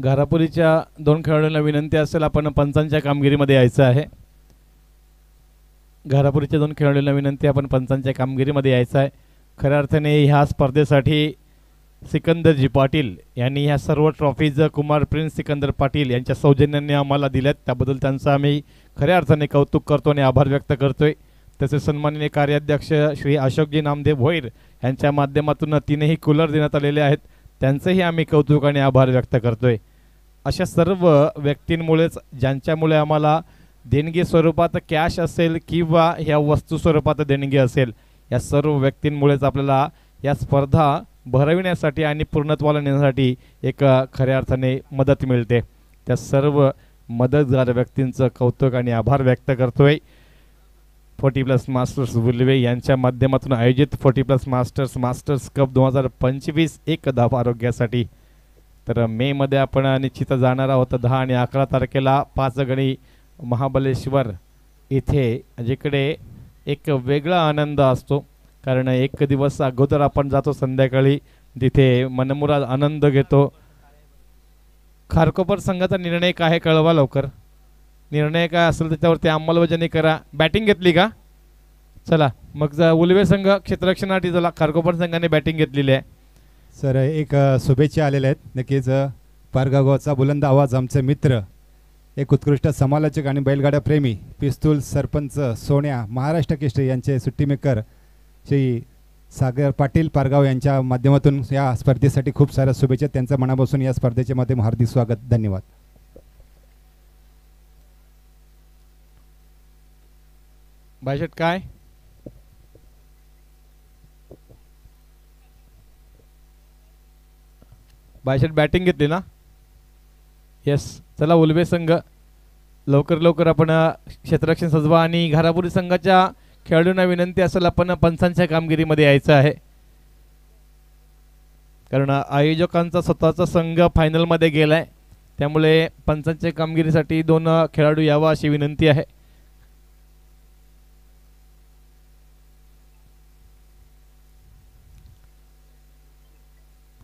घारापुरीच्या दोन खेळाडूंना विनंती असेल आपण पंचांच्या कामगिरीमध्ये यायचं आहे. घारापुरीच्या दोन खेळाडूंना विनंती आपण पंचांच्या कामगिरीमध्ये यायचं आहे. खऱ्या अर्थाने ह्या स्पर्धेसाठी सिकंदरजी पाटील यांनी ह्या सर्व ट्रॉफीज कुमार प्रिन्स सिकंदर पाटील यांच्या सौजन्याने आम्हाला दिल्यात, त्याबद्दल त्यांचं आम्ही खऱ्या अर्थाने कौतुक करतो आणि आभार व्यक्त करतोय. तसेच सन्माननीय कार्याध्यक्ष श्री अशोकजी नामदेव भोईर यांच्या माध्यमातून तीनही कूलर देण्यात आलेले आहेत, त्यांचंही आम्ही कौतुक आणि आभार व्यक्त करतोय. अशा सर्व व्यक्तींमुळेच ज्यांच्यामुळे आम्हाला देणगी स्वरूपात कॅश असेल किंवा ह्या वस्तू स्वरूपात देणगी असेल, या सर्व व्यक्तींमुळेच आपल्याला या स्पर्धा भरविण्यासाठी आणि पूर्णत्वाला नेण्यासाठी एक खऱ्या अर्थाने मदत मिळते. त्या सर्व मदतगार व्यक्तींचं कौतुक आणि आभार व्यक्त करतोय. 40+ मास्टर्स बुलवे यांच्या माध्यमातून आयोजित 40+ मास्टर्स कप 2025 एक धाव आरोग्यासाठी. तर मे मध्ये आपण निश्चित जाणार आहोत 10 आणि 11 तारखेला 5 गणी महाबलेश्वर इथे, जिकडे एक वेगळा आनंद असतो. कारण एक दिवस अगोदर आपण जातो, संध्याकाळी तिथे मनमुराद आनंद घेतो. खारकोपर संघाचा निर्णय काय कळवा लवकर. निर्णय काय असेल त्याच्यावरती अंमलबजावणी करा. बॅटिंग घेतली का? चला मग उलवे संघ क्षेत्ररक्षणासाठी चला. खारकोपर संघाने बॅटिंग घेतलेली आहे. सर एक शुभेच्छा आलेल्या आहेत. नक्कीच पारगावचा बुलंद आवाज आमचे मित्र, एक उत्कृष्ट समालोचक आणि बैलगाड्या प्रेमी पिस्तूल सरपंच सोन्या महाराष्ट्र केसरी यांचे सुट्टी मेकर श्री सागर पाटील पारगाव यांच्या माध्यमातून या स्पर्धेसाठी खूप साऱ्या शुभेच्छा. त्यांच्या मनापासून या स्पर्धेच्या माध्यमातून हार्दिक स्वागत. धन्यवाद. बायशेट काय बायशेट बॅटिंग घेतली ना? येस. चला उलवे संघ लवकर आपण क्षेत्ररक्षण सजवा. आणि घारापुरी संघाच्या खेळाडूंना विनंती असेल आपण पंचांच्या कामगिरीमध्ये यायचं आहे, कारण आयोजकांचा स्वतःचा संघ फायनलमध्ये गेलाय, त्यामुळे पंचांच्या कामगिरीसाठी 2 खेळाडू यावा अशी विनंती आहे.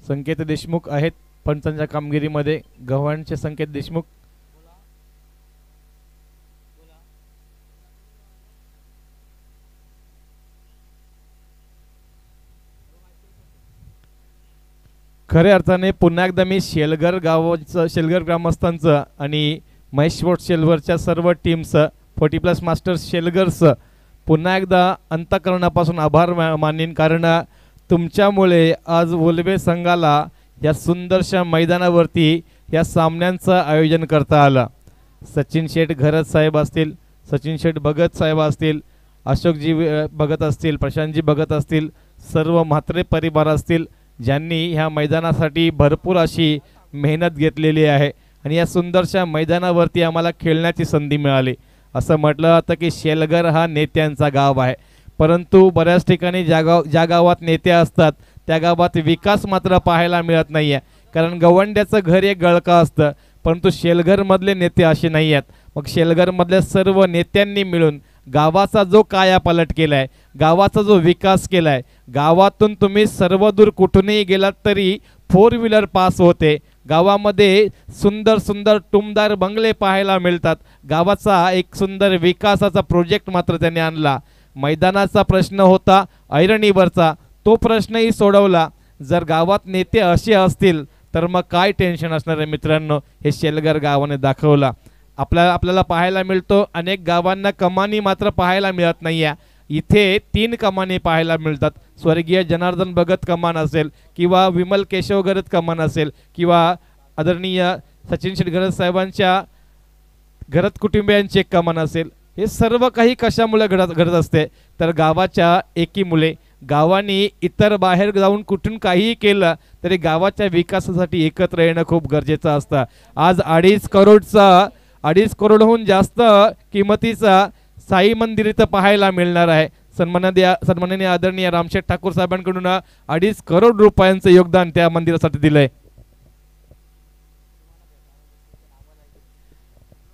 संकेत देशमुख आहेत पंचांच्या कामगिरीमध्ये. गव्हाणचे संकेत देशमुख. खऱ्या अर्थाने पुन्हा एकदा मी शेलगर गावाचं, शेलगर ग्रामस्थांचं आणि महेश स्पोर्ट्स शेलवरच्या सर्व टीम्स, 40+ मास्टर्स शेलगर्स पुन्हा एकदा अंतःकरणापासून आभार मानेन, कारण तुमच्यामुळे आज उलवे संघाला या सुंदरशा मैदानावरती या सामन्यांचं आयोजन करता आलं. सचिन शेठ घरत साहेब असतील, सचिन शेठ भगत साहेब असतील, अशोकजी भगत असतील, प्रशांतजी भगत असतील, सर्व म्हात्रे परिवार असतील, ज्यांनी ह्या मैदानासाठी भरपूर अशी मेहनत घेतलेली आहे आणि या सुंदरशा मैदानावरती आम्हाला खेळण्याची संधी मिळाली. असं म्हटलं जातं की शेलगर हा नेत्यांचा गाव आहे, परंतु बऱ्याच ठिकाणी ज्या गावात नेते असतात त्या गावात विकास मात्र पाहायला मिळत नाही आहे. कारण गवंड्याचं घर एक गळका असतं, परंतु शेलघरमधले नेते असे नाही आहेत. मग शेलघरमधल्या सर्व नेत्यांनी मिळून गावाचा जो कायापालट केला आहे, गावाचा जो विकास केला आहे, गावातून तुम्ही सर्वदूर कुठूनही गेलात तरी 4 व्हीलर पास होते. गावामध्ये सुंदर सुंदर टुमदार बंगले पाहायला मिळतात. गावाचा एक सुंदर विकासाचा प्रोजेक्ट मात्र त्यांनी आणला. मैदानाचा प्रश्न होता ऐरणीवरचा, तो प्रश्नही सोडवला. जर गावात नेते असे असतील तर मग काय टेन्शन असणार आहे मित्रांनो, हे शेलगर गावाने दाखवला. आपल्याला पाहायला मिळतो अनेक गावांना कमानी मात्र पाहायला मिळत नाही आहे. इथे 3 कमानी पाहायला मिळतात. स्वर्गीय जनार्दन भगत कमान असेल किंवा विमल केशव गरज कमान असेल किंवा आदरणीय सचिन शेठ गरज साहेबांच्या घरत कुटुंबियांची एक कमान असेल. हे सर्व काही कशामुळे घडत असते तर गावाच्या एकीमुळे. गावांनी इतर बाहेर जाऊन कुठून काहीही केलं तरी गावाच्या विकासासाठी एकत्र येणं खूप गरजेचं असतं. आज 2.5 करोडहून जास्त किमतीचा साई मंदिर इथं पाहायला मिळणार आहे. सन्माननीय आदरणीय रामशेठ ठाकूर साहेबांकडून 2.5 करोड रुपयांचं योगदान त्या मंदिरासाठी दिलंय.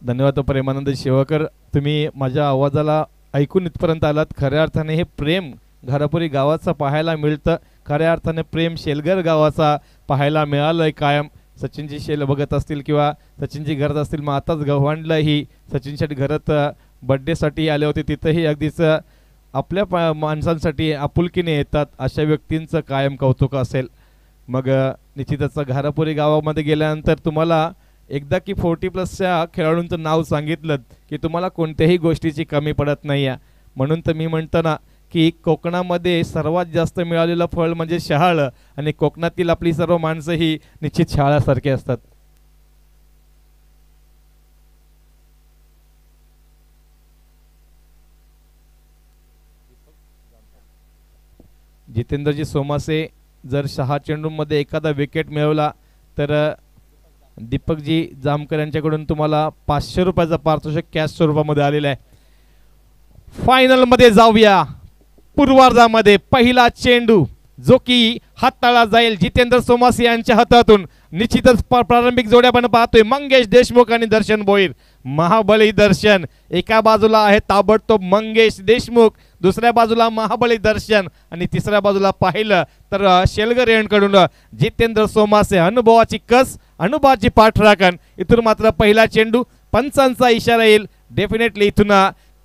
धन्यवाद प्रेमानंद शेवकर, तुम्ही माझ्या आवाजाला ऐकून इथपर्यंत आलात. खऱ्या अर्थाने हे प्रेम घारापुरी गावाचं पाहायला मिळतं. खऱ्या अर्थाने प्रेम शेलगर गावाचा पाहायला मिळालंय कायम. सचिनची शेल बघत असतील किंवा सचिनची घरात असतील, मग आताच गव्हाणला ही सचिन शेट घरात बड्डेसाठी आले होते, तिथंही अगदीच आपल्या माणसांसाठी आपुलकीने येतात, अशा व्यक्तींचं कायम कौतुक असेल. मग निश्चितच घारापुरी गावामध्ये गेल्यानंतर तुम्हाला एकदा की 40+ खेळाडूंचं नाव सांगितलं की तुम्हाला कोणत्याही गोष्टीची कमी पडत नाही आहे. म्हणून तर मी म्हणतो ना की कोकणामध्ये सर्वात जास्त मिळालेलं फळ म्हणजे शहाळ, आणि कोकणातील आपली सर्व माणसं ही निश्चित शहाळासारखी असतात. जितेंद्रजी सोमासे जर 6 चेंडूंमध्ये एखादा विकेट मिळवला तर दीपकजी जामकर यांच्याकडून तुम्हाला 500 रुपयाचा पारितोषिक कॅश स्वरूपामध्ये आलेला आहे. फायनलमध्ये जाऊया. पूर्वार्धामध्ये पहिला चेंडू जो की हाताळला जाईल जितेंद्र सोमासे यांच्या हातातून. निश्चितच प्रारंभिक जोड्या आपण पाहतोय मंगेश देशमुख आणि दर्शन भोईर. महाबली दर्शन एका बाजूला आहे ताबडतोब मंगेश देशमुख, दुसऱ्या बाजूला महाबली दर्शन, आणि तिसऱ्या बाजूला पाहिलं तर शेलगर यांकडून जितेंद्र सोमासे. अनुभवाची कस, अनुभवाची पाठराखण. इथून मात्र पहिला चेंडू, पंचांचा इशारा येईल. डेफिनेटली इथून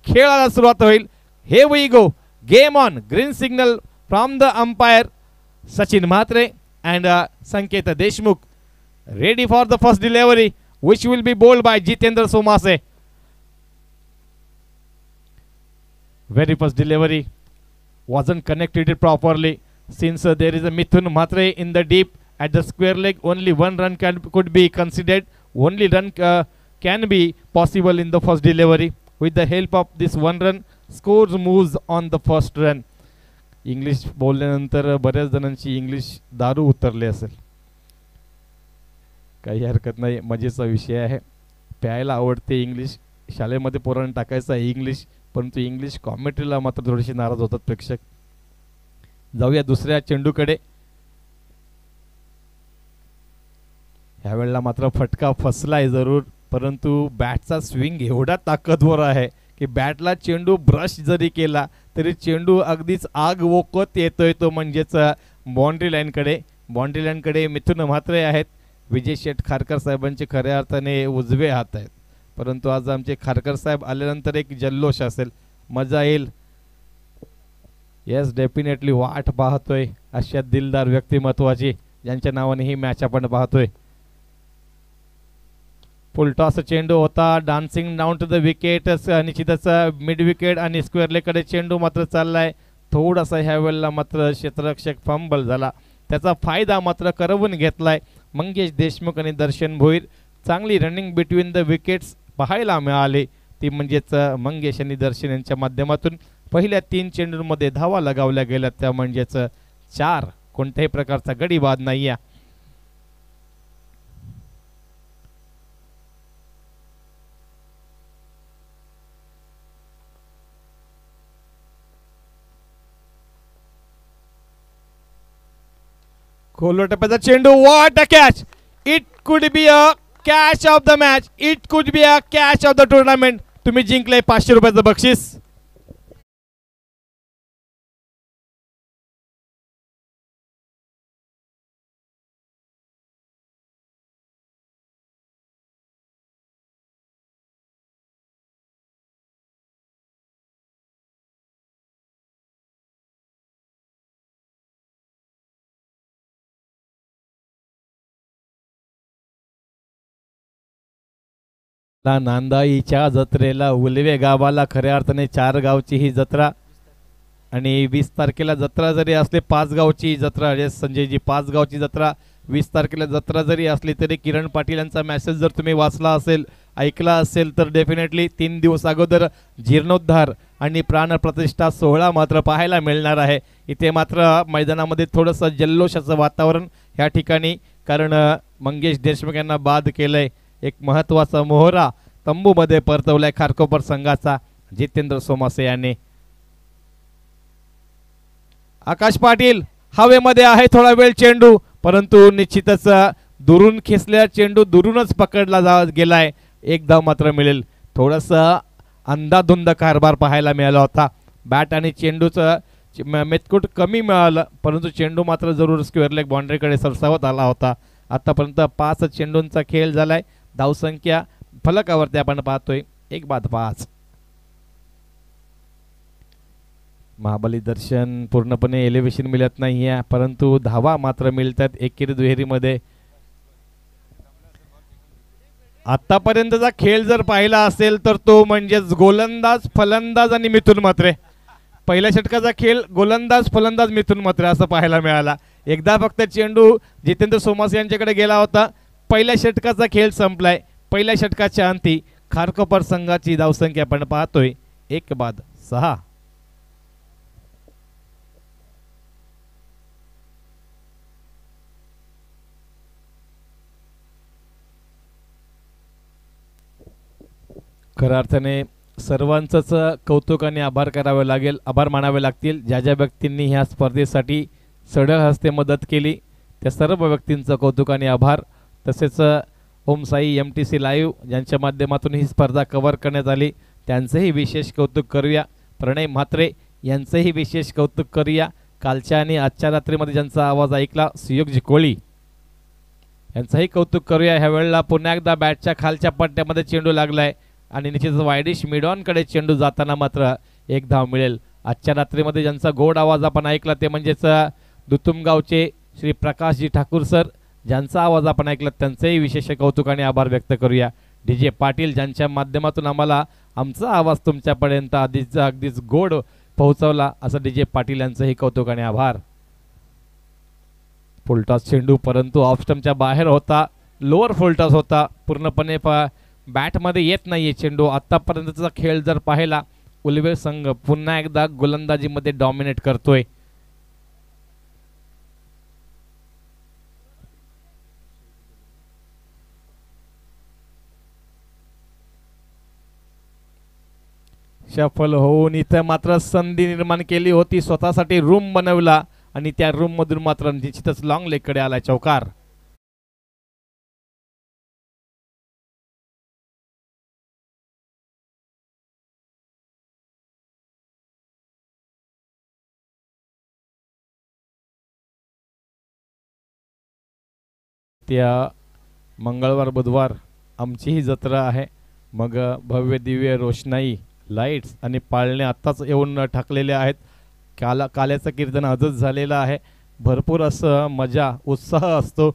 खेळाला सुरुवात होईल. Here we go, game on. Green signal from the umpire Sachin Mhatre and Sanket Deshmukh. Ready for the first delivery which will be bowled by Jitendra Somase. Very first delivery wasn't connected properly since there is a Mithun Mhatre in the deep at the square leg. Only one run could be considered. Only run can be possible in the first delivery. With the help of this one run, scores moves on the first run. English बोलल्यानंतर बऱ्याच जणांची English दारू उतरले असेल, काही हरकत नाही, मजेचा विषय आहे. प्यायला आवडते इंग्लिश, शाळेमध्ये पोरांना टाकायचं आहे इंग्लिश, परंतु इंग्लिश कॉमेंट्रीला मात्र थोडीशी नाराज होतात प्रेक्षक. जाऊया दुसऱ्या चेंडूकडे. ह्यावेळेला मात्र फटका फसलाय जरूर, परंतु बॅटचा स्विंग एवढा ताकदवर आहे की बॅटला चेंडू ब्रश जरी केला तरी चेंडू अगदीच आग वोकत येतोय, तो म्हणजेच बाउंड्री लाईनकडे. बाउंड्री लाईनकडे मिथुन म्हात्रे आहेत. विजय शेठ खारकर साहेबांचे खऱ्या अर्थाने उजवे हात आहेत, परंतु आज आमचे खारकर साहेब आल्यानंतर एक जल्लोष असेल, मजा येईल. येस, डेफिनेटली वाट पाहतोय अशा दिलदार व्यक्तिमत्वाची ज्यांच्या नावाने ही मॅच आपण पाहतोय. फुलटॉस चेंडू होता, dancing down to the wicket. निश्चितच मिड विकेट आणि स्क्वेअर लेगकडे चेंडू मात्र चाललाय. थोडासा ह्या वेळेला मात्र क्षेत्ररक्षक फंबल झाला, त्याचा फायदा मात्र करवून घेतलाय मंगेश देशमुख आणि दर्शन भोईर. चांगली रनिंग बिटवीन द विकेट्स पाहायला मिळाली, ती म्हणजेच मंगेश आणि दर्शन यांच्या माध्यमातून. पहिल्या 3 चेंडूंमध्ये धावा लगावल्या गेल्या, त्या म्हणजेच 4. कोणत्याही प्रकारचा गडी बाद नाही आहे. खोलो टप्प्याचा चेंडू, what a catch. It could be a catch of the match, it could be a catch of the tournament. तुम्ही जिंकले 500 रुपयाचं बक्षीस. नांदाईच्या जत्रेला उलवे गावाला खऱ्या अर्थाने 4 गावची ही जत्रा, आणि 20 तारखेला जत्रा जरी असले 5 गावची जत्रा. संजयजी 5 गावची जत्रा, 20 तारखेला जत्रा जरी असली तरी किरण पाटील यांचा मेसेज जर तुम्ही वाचला असेल, ऐकला असेल तर डेफिनेटली 3 दिवस अगोदर जीर्णोद्धार आणि प्राणप्रतिष्ठा सोहळा मात्र पाहायला मिळणार आहे. इथे मात्र मैदानामध्ये थोडंसं जल्लोषाचं वातावरण ह्या ठिकाणी, कारण मंगेश देशमुख यांना बाद केलंय. एक महत्त्वाचा मोहरा तंबूमध्ये परतवलाय खारकोपर संघाचा जितेंद्र सोमासे यांनी. आकाश पाटील हवेमध्ये आहे थोडा वेळ चेंडू, परंतु निश्चितच दुरून खेचलेला चेंडू दुरूनच पकडला गेलाय. एक धाव मात्र मिळेल. थोडंसं अंधाधुंद कारभार पाहायला मिळाला होता. बॅट आणि चेंडूचं मेतकूट कमी मिळालं, परंतु चेंडू मात्र जरूर स्क्वेअर लेग बाउंड्रीकडे सरसावत आला होता. आतापर्यंत 5 चेंडूंचा खेळ झालाय. धावसंख्या फलकावरती आपण पाहतोय 1-5. महाबली दर्शन पूर्णपणे एलिव्हेशन मिळत नाहीये, परंतु धावा मात्र मिळतात एकेरी दुहेरीमध्ये. आतापर्यंतचा खेळ जर पाहिला असेल तर तो म्हणजेच गोलंदाज फलंदाज आणि मिथुन म्हात्रे. पहिल्या षटकाचा खेळ गोलंदाज फलंदाज मिथुन म्हात्रे असं पाहायला मिळाला. एकदा फक्त चेंडू जितेंद्र सोमास यांच्याकडे गेला होता. पहिल्या षटकाचा खेळ संपलाय. पहिल्या षटकाच्या अंती खारकोपर संघाची धावसंख्या आपण पाहतोय 1-6. खऱ्या अर्थाने सर्वांचंच कौतुक आणि आभार करावे लागेल, आभार मानावे लागतील. ज्या ज्या व्यक्तींनी ह्या स्पर्धेसाठी सढळ हस्ते मदत केली त्या सर्व व्यक्तींचं कौतुक आणि आभार. तसेच ओम साई MTC लाईव्ह ज्यांच्या माध्यमातून ही स्पर्धा कव्हर करण्यात आली त्यांचंही विशेष कौतुक करूया. प्रणय म्हात्रे यांचंही विशेष कौतुक करूया. कालच्या आणि आजच्या रात्रीमध्ये ज्यांचा आवाज ऐकला सुयोगजी कोळी यांचंही कौतुक करूया. ह्या वेळेला पुन्हा एकदा बॅटच्या खालच्या पट्ट्यामध्ये चेंडू लागलाय आणि निश्चितच वायडिश मिडॉनकडे चेंडू जाताना मात्र एक धाव मिळेल. आजच्या रात्रीमध्ये ज्यांचा गोड आवाज आपण ऐकला ते म्हणजेच दुतुमगावचे श्री प्रकाशजी ठाकूर सर, ज्यांचा आवाज आपण ऐकला त्यांचंही विशेष कौतुक आणि आभार व्यक्त करूया. DJ पाटील ज्यांच्या माध्यमातून आम्हाला आमचा आवाज तुमच्यापर्यंत अगदीच गोड पोहोचवला असं DJ पाटील यांचंही कौतुक आणि आभार. फुलटॉस चेंडू परंतु ऑफस्टंपच्या बाहेर होता, लोअर फुलटॉस होता, पूर्णपणे बॅटमध्ये येत नाहीये चेंडू. आतापर्यंतचा खेळ जर पाहिला उलवे संघ पुन्हा एकदा गोलंदाजीमध्ये डॉमिनेट करतोय. सफल होऊन इथं मात्र संधी निर्माण केली होती, स्वतःसाठी रूम बनवला आणि त्या रूम मधून मात्र निश्चितच लॉंग लेगकडे आला चौकार. त्या मंगळवार बुधवार आमचीही जत्रा आहे. मग भव्य दिव्य रोषणाई लाईट्स आणि पाळणे आत्ताच येऊन ठाकलेले आहेत. काल्याचं कीर्तन आजच झालेलं आहे. भरपूर असं मजा उत्साह असतो.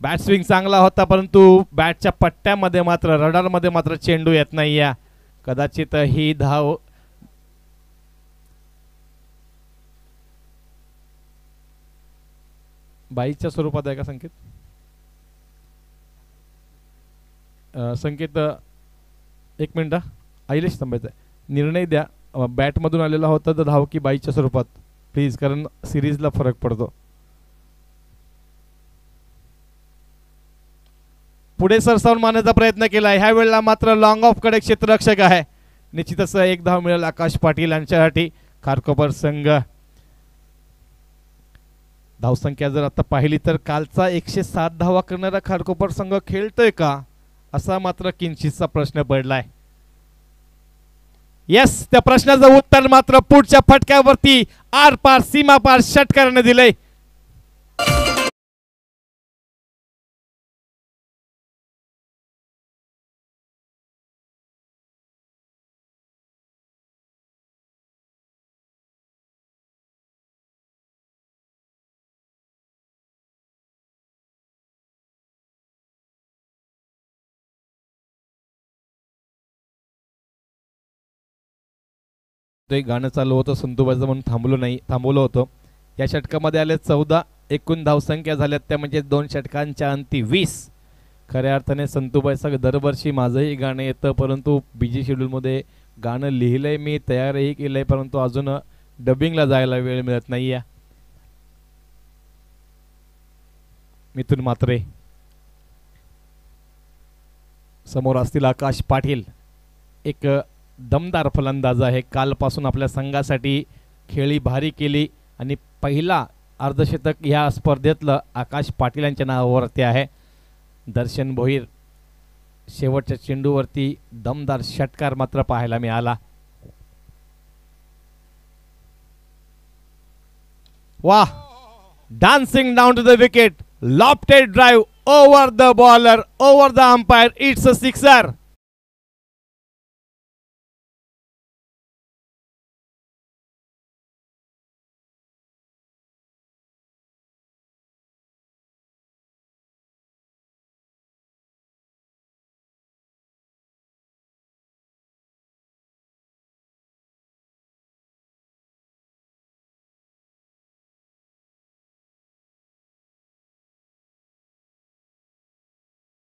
बॅट स्विंग चांगला होता परंतु बॅटच्या पट्ट्यामध्ये मात्र रडारमध्ये मात्र चेंडू येत नाही. कदाचित ही धाव बाईच्या स्वरूपात आहे का संकेत? संकेत एक मिनिट आईलेश थांबायचं आहे. निर्णय द्या, बॅटमधून आलेला होता तर धाव की बाईच्या स्वरूपात प्लीज, कारण सिरीजला फरक पडतो. पुढे सरसावून मारण्याचा प्रयत्न केला. ह्या वेळेला मात्र लॉंग ऑफ कडे क्षेत्ररक्षक आहे. निश्चितच एक धाव मिळेल आकाश पाटील यांच्यासाठी. खारकोपर संघ धावसंख्या जर आता पाहिली तर कालचा 107 धावा करणारा खारकोपर संघ खेळतोय का असा मात्र किंचितचा प्रश्न पडलाय. येस, त्या प्रश्नाचं उत्तर मात्र पुढच्या फटक्यावरती आर पार सीमा पार षटकाराने दिलंय. ते गाणं चालू होतं संतूबाईचं म्हणून थांबवलं होतं. या षटकामध्ये आले 14. एकूण धावसंख्या झाल्यात त्या म्हणजे 2 षटकांच्या अंती 20. खऱ्या अर्थाने संतूबाईचं दरवर्षी माझंही गाणं येतं परंतु बिजी शेड्यूलमध्ये गाणं लिहिलंय मी, तयारही केलंय परंतु अजून डबिंगला जायला वेळ मिळत नाहीये. मिथुन म्हात्रे समोर असतील आकाश पाटील, एक दमदार फलंदाज आहे. कालपासून आपल्या संघासाठी खेळी भारी केली आणि पहिला अर्धशतक ह्या स्पर्धेतलं आकाश पाटील यांच्या नावावरती आहे. दर्शन भोईर शेवटच्या चेंडूवरती दमदार षटकार मात्र पाहायला मिळाला. वाह, dancing down to the wicket, lofted drive over the bowler, over the umpire. It's a sixer.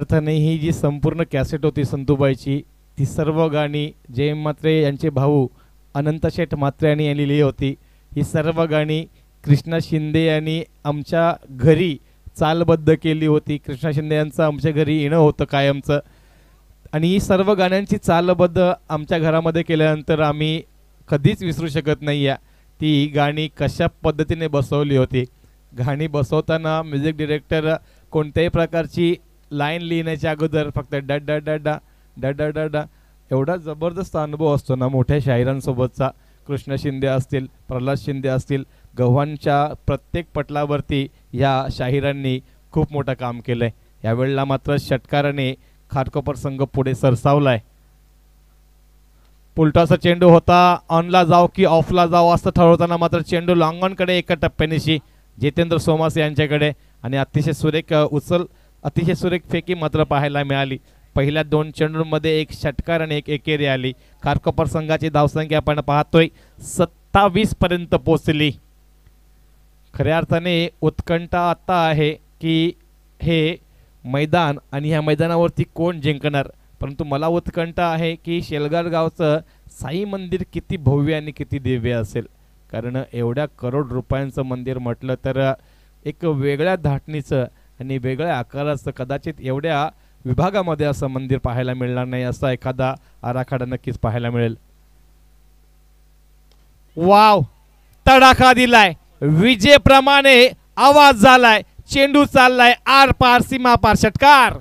अर्थाने ही जी संपूर्ण कॅसेट होती संतूबाईची, ती सर्व गाणी जय म्हात्रे यांचे भाऊ अनंत शेठ म्हात्रे यांनी लिहिली होती. ही सर्व गाणी कृष्णा शिंदे यांनी आमच्या घरी चालबद्ध केली होती. कृष्णा शिंदे यांचं आमच्या घरी येणं होतं कायमचं, आणि ही सर्व गाण्यांची चालबद्ध आमच्या घरामध्ये केल्यानंतर आम्ही कधीच विसरू शकत नाही आहे ती गाणी कशा पद्धतीने बसवली होती. गाणी बसवताना म्युझिक डिरेक्टर कोणत्याही प्रकारची लाईन लिहिण्याच्या अगोदर फक्त डा डा डा डा डा डा डा डा एवढा जबरदस्त अनुभव असतो ना मोठ्या शाहिरांसोबतचा. कृष्ण शिंदे असतील, प्रल्हाद शिंदे असतील, गव्हाणच्या प्रत्येक पटलावरती या शाहिरांनी खूप मोठं काम केलं आहे. यावेळेला मात्र षटकाराने खारकोपर संघ पुढे सरसावलाय. पुलटाचा चेंडू होता, ऑनला जाव की ऑफला जाव असं ठरवताना मात्र चेंडू लॉंगॉनकडे एका टप्प्यानिशी जितेंद्र सोमासे यांच्याकडे, आणि अतिशय सुरेख अतिशय सुरेख फेकी मात्र पाहायला मिळाली. पहिल्या 2 चेंडूंमध्ये एक षटकार आणि एक एकेरी आली. खारकोपर संघाची धावसंख्या आपण पाहतोय 27 पर्यंत पोहोचली. खऱ्या अर्थाने उत्कंठा आता आहे की हे मैदान आणि ह्या मैदानावरती कोण जिंकणार, परंतु मला उत्कंठा आहे की शेलगार गावचं साई मंदिर किती भव्य आणि किती दिव्य असेल. कारण एवढ्या करोड रुपयांचं मंदिर म्हटलं तर एक वेगळ्या धाटणीचं आणि वेगळ्या आकाराचं, कदाचित एवढ्या विभागामध्ये असं मंदिर पाहायला मिळणार नाही. असा एखादा आराखडा नक्कीच पाहायला मिळेल. वाव, तडाखा दिलाय, विजेप्रमाणे आवाज झालाय, चेंडू चाललाय आर पार सीमा पार, षटकार.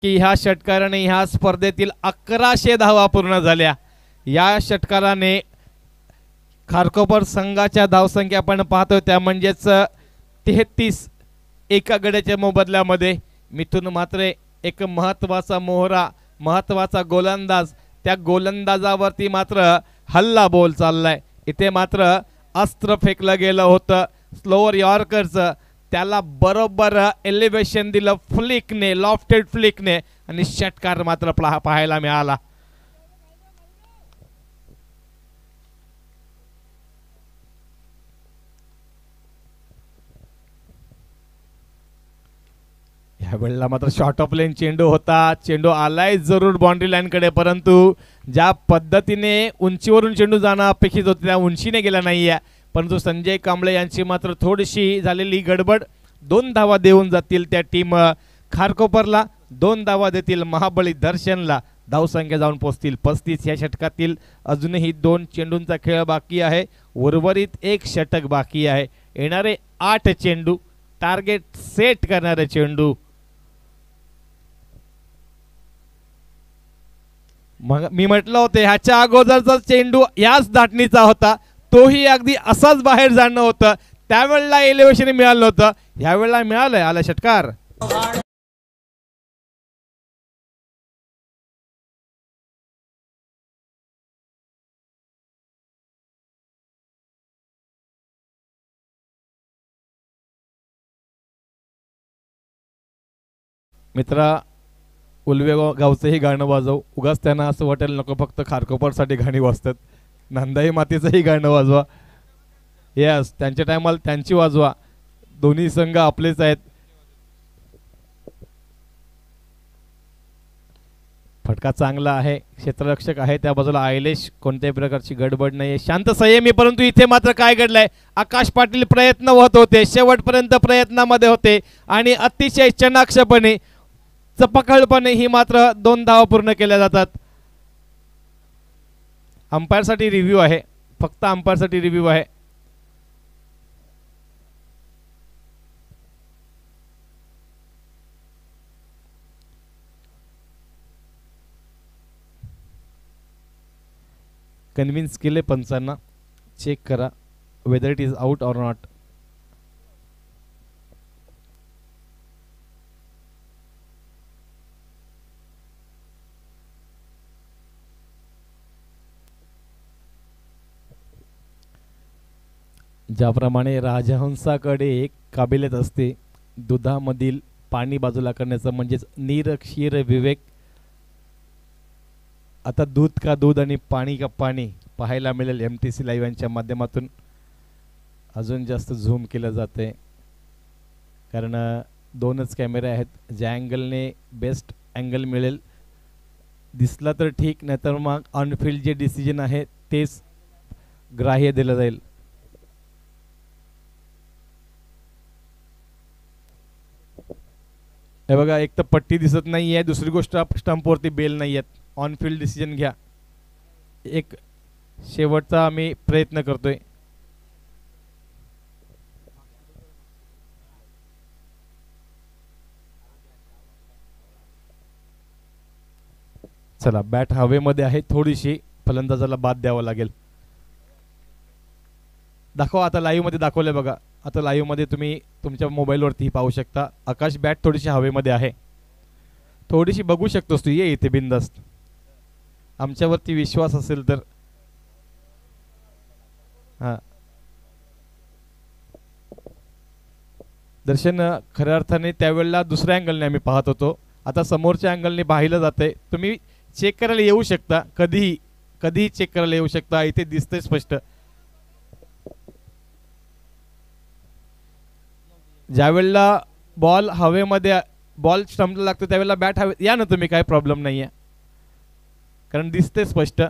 की ह्या षटकाराने ह्या स्पर्धेतील 1100 धावा पूर्ण झाल्या. या षटकाराने खारकोपर संघाच्या धावसंख्या आपण पाहतोय त्या म्हणजेच 33. एका गड्याच्या मोबदल्यामध्ये मिथुन म्हात्रे एक महत्त्वाचा मोहरा, महत्त्वाचा गोलंदाज, त्या गोलंदाजावरती मात्र हल्ला बोल चाललाय. इथे मात्र अस्त्र फेकलं गेलं होतं स्लोअर यॉर्करचं, त्याला बरोबर एलिव्हेशन दिलं फ्लिकने, लॉफ्टेड फ्लिकने, आणि षटकार मात्र पाहायला मिळाला. यावेळेला मात्र शॉर्ट ऑफ लेन चेंडू होता. चेंडू आलाय जरूर बाउंड्री लाईन कडे, परंतु ज्या पद्धतीने उंचीवरून चेंडू जाणं अपेक्षित होतं त्या उंचीने गेला नाहीये. परंतु संजय कांबळे यांची मात्र थोडीशी झालेली गडबड. 2 धावा देऊन जातील त्या टीम खारकोपरला, 2 धावा देतील महाबळी दर्शनला. धावसंख्या जाऊन पोहोचतील 35. या षटकातील अजूनही 2 चेंडूंचा खेळ बाकी आहे. उर्वरित 1 षटक बाकी आहे. येणारे 8 चेंडू, टार्गेट सेट करणारे चेंडू. मग मी म्हटलं होते ह्याच्या अगोदरचा चेंडू याच धाटणीचा होता, तोही अगदी असाच बाहेर जाणं होतं. त्यावेळेला एलिव्हेशन मिळालं होतं, ह्यावेळेला मिळालंय. आला षटकार. मित्रा, उलवेगाव गावचंही गाणं वाजव. उगाच त्यांना असं वाटेल नको फक्त खारकोपरसाठी गाणी वाजतात. नंदाई मातेचंही गाणं वाजवा. यस, त्यांच्या टायमाला त्यांची वाजवा. दोन्ही संघ आपलेच आहेत. फटका चांगला आहे, क्षेत्ररक्षक आहे त्या बाजूला आयलेश, कोणत्याही प्रकारची गडबड नाही, शांत संयमी. परंतु इथे मात्र काय घडलंय, आकाश पाटील प्रयत्न होत होते, शेवटपर्यंत प्रयत्नामध्ये होते आणि अतिशय चणाक्षपणे चपखळपणे ही मात्र 2 धावा पूर्ण केल्या जातात. अंपायर साठी रिव्ह्यू आहे, फक्त अंपायर साठी रिव्ह्यू आहे. कन्व्हिन्स केले पंचांना. चेक करा whether it is out or not. ज्याप्रमाणे राजहंसाकडे एक काबिलियत असते दुधामधील पाणी बाजूला करण्याचं, म्हणजेच निरक्षीर विवेक. आता दूध का दूध आणि पाणी का पाणी पाहायला मिळेल MTC लाईव्ह यांच्या माध्यमातून. अजून जास्त झूम केलं जाते कारण दोनच कॅमेरे आहेत. ज्या अँगलने बेस्ट अँगल मिळेल दिसला तर ठीक, नाहीतर मग ऑनफिल्ड जे डिसिजन आहे तेच ग्राह्य दिलं जाईल. हे बघा, एक तर पट्टी दिसत नाही आहे, दुसरी गोष्ट स्टंपवरती बेल नाही आहेत. ऑनफिल्ड डिसिजन घ्या. एक शेवटचा आम्ही प्रयत्न करतोय. चला, बॅट हवेमध्ये आहे, थोडीशी फलंदाजाला बाद द्यावं लागेल. दाखवा, आता लाईव्ह मध्ये दाखवलंय बघा. आता लाईव्ह मध्ये तुम्ही तुमच्या मोबाईलवरती पाहू शकता. आकाश, बॅट थोडीशी हवेमध्ये आहे, थोडीशी बघू शकतोस तू. ये इथे बिंदास्त, आमच्यावरती विश्वास असेल तर. हा दर्शन, खऱ्या अर्थाने त्यावेळेला दुसऱ्या अँगलने आम्ही पाहत होतो, आता समोरच्या अँगलने पाहिलं जातंय. तुम्ही चेक करायला येऊ शकता, कधीही कधीही चेक करायला येऊ शकता. इथे दिसतंय स्पष्ट. ज्यावेळेला बॉल हवेमध्ये, बॉल स्टंपला लागतो त्यावेळेला बॅट हवे या ना तुम्ही, काय प्रॉब्लेम नाही आहे कारण दिसते स्पष्ट.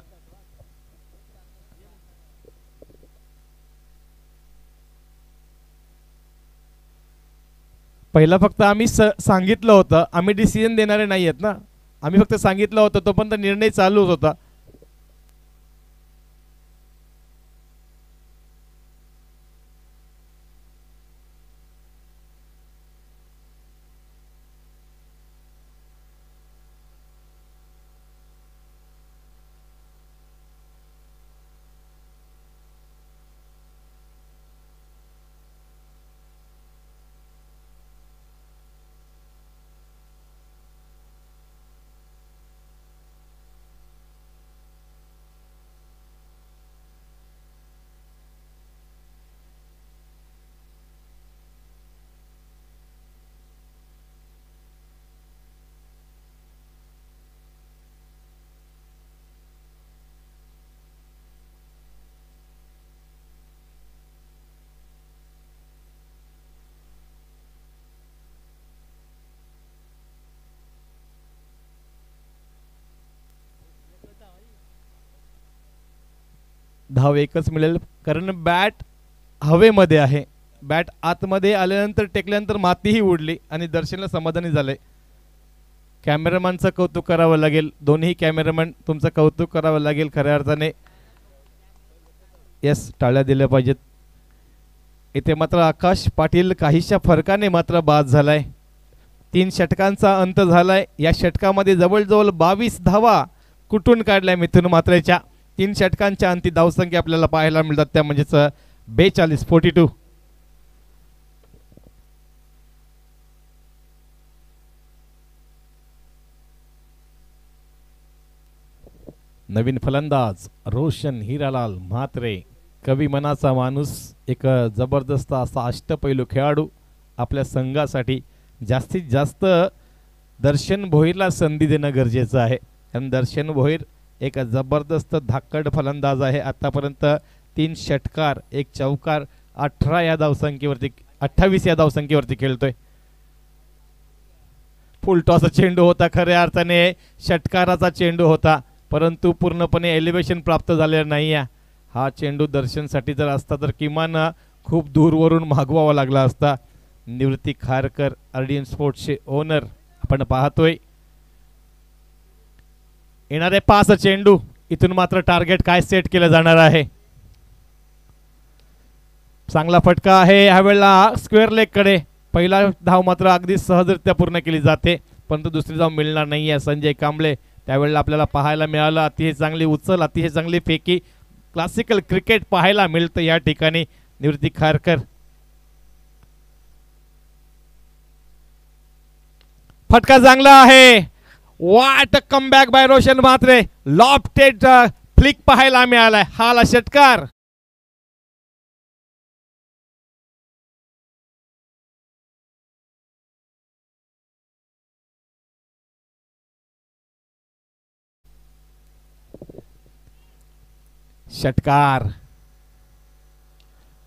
पहिला फक्त आम्ही सांगितलं होतं, आम्ही डिसिजन देणारे नाही आहेत ना, आम्ही फक्त सांगितलं होतं, तोपर्यंत निर्णय चालूच होता. धाव एकच मिळेल कारण बॅट हवेमध्ये आहे. बॅट आतमध्ये आल्यानंतर टेकल्यानंतर मातीही उडली आणि दर्शनला समाधानी झाले. कॅमेरामॅनचं कौतुक करावं लागेल, दोन्ही कॅमेरामॅन तुमचं कौतुक करावं लागेल खऱ्या अर्थाने. यस, टाळ्या दिल्या पाहिजेत. इथे मात्र आकाश पाटील काहीशा फरकाने मात्र बाद झालाय. 3 षटकांचा अंत झालाय. या षटकामध्ये जवळजवळ 22 धावा कुठून काढल्या मिथुन म्हात्रेच्या. 3 षटकांच्या अंती धावसंख्या आपल्याला पाहायला मिळतात, त्या म्हणजेच 42. नवीन फलंदाज रोशन हिरालाल म्हात्रे, कवी मनाचा माणूस, एक जबरदस्त असा अष्टपैलू खेळाडू आपल्या संघासाठी. जास्तीत जास्त दर्शन भोईरला संधी देणं गरजेचं आहे कारण दर्शन भोईर एक जबरदस्त धाकड फलंदाज आहे. आतापर्यंत 3 षटकार, 1 चौकार, 18 या धावसंख्येवरती 28 या धावसंख्येवरती खेळतोय. फुलटॉसचा चेंडू होता, खऱ्या अर्थाने षटकाराचा चेंडू होता, परंतु पूर्णपणे एलिव्हेशन प्राप्त झालेलं नाही आहे. हा चेंडू दर्शनसाठी जर असता तर किमान खूप दूरवरून मागवावा लागला असता. निवृत्ती खारकर, आरडीएन स्पोर्ट्सचे ओनर आपण पाहतोय. येणारे 5 चेंडू, इथून मात्र टार्गेट काय सेट केलं जाणार आहे. चांगला फटका आहे ह्यावेळेला स्क्वेअर लेग कडे. पहिला धाव मात्र अगदी सहजरित्या पूर्ण केली जाते, परंतु दुसरी धाव मिळणार नाही आहे. संजय कांबळे त्यावेळेला आपल्याला पाहायला मिळालं. अतिशय चांगली उचल, अतिशय चांगली फेकी, क्लासिकल क्रिकेट पाहायला मिळतं या ठिकाणी. निवृत्ती खारकर फटका चांगला आहे. What comeback by Roshan Mhatre. Lofted flick पाहायला मिळालाय. हाला षटकार. षटकार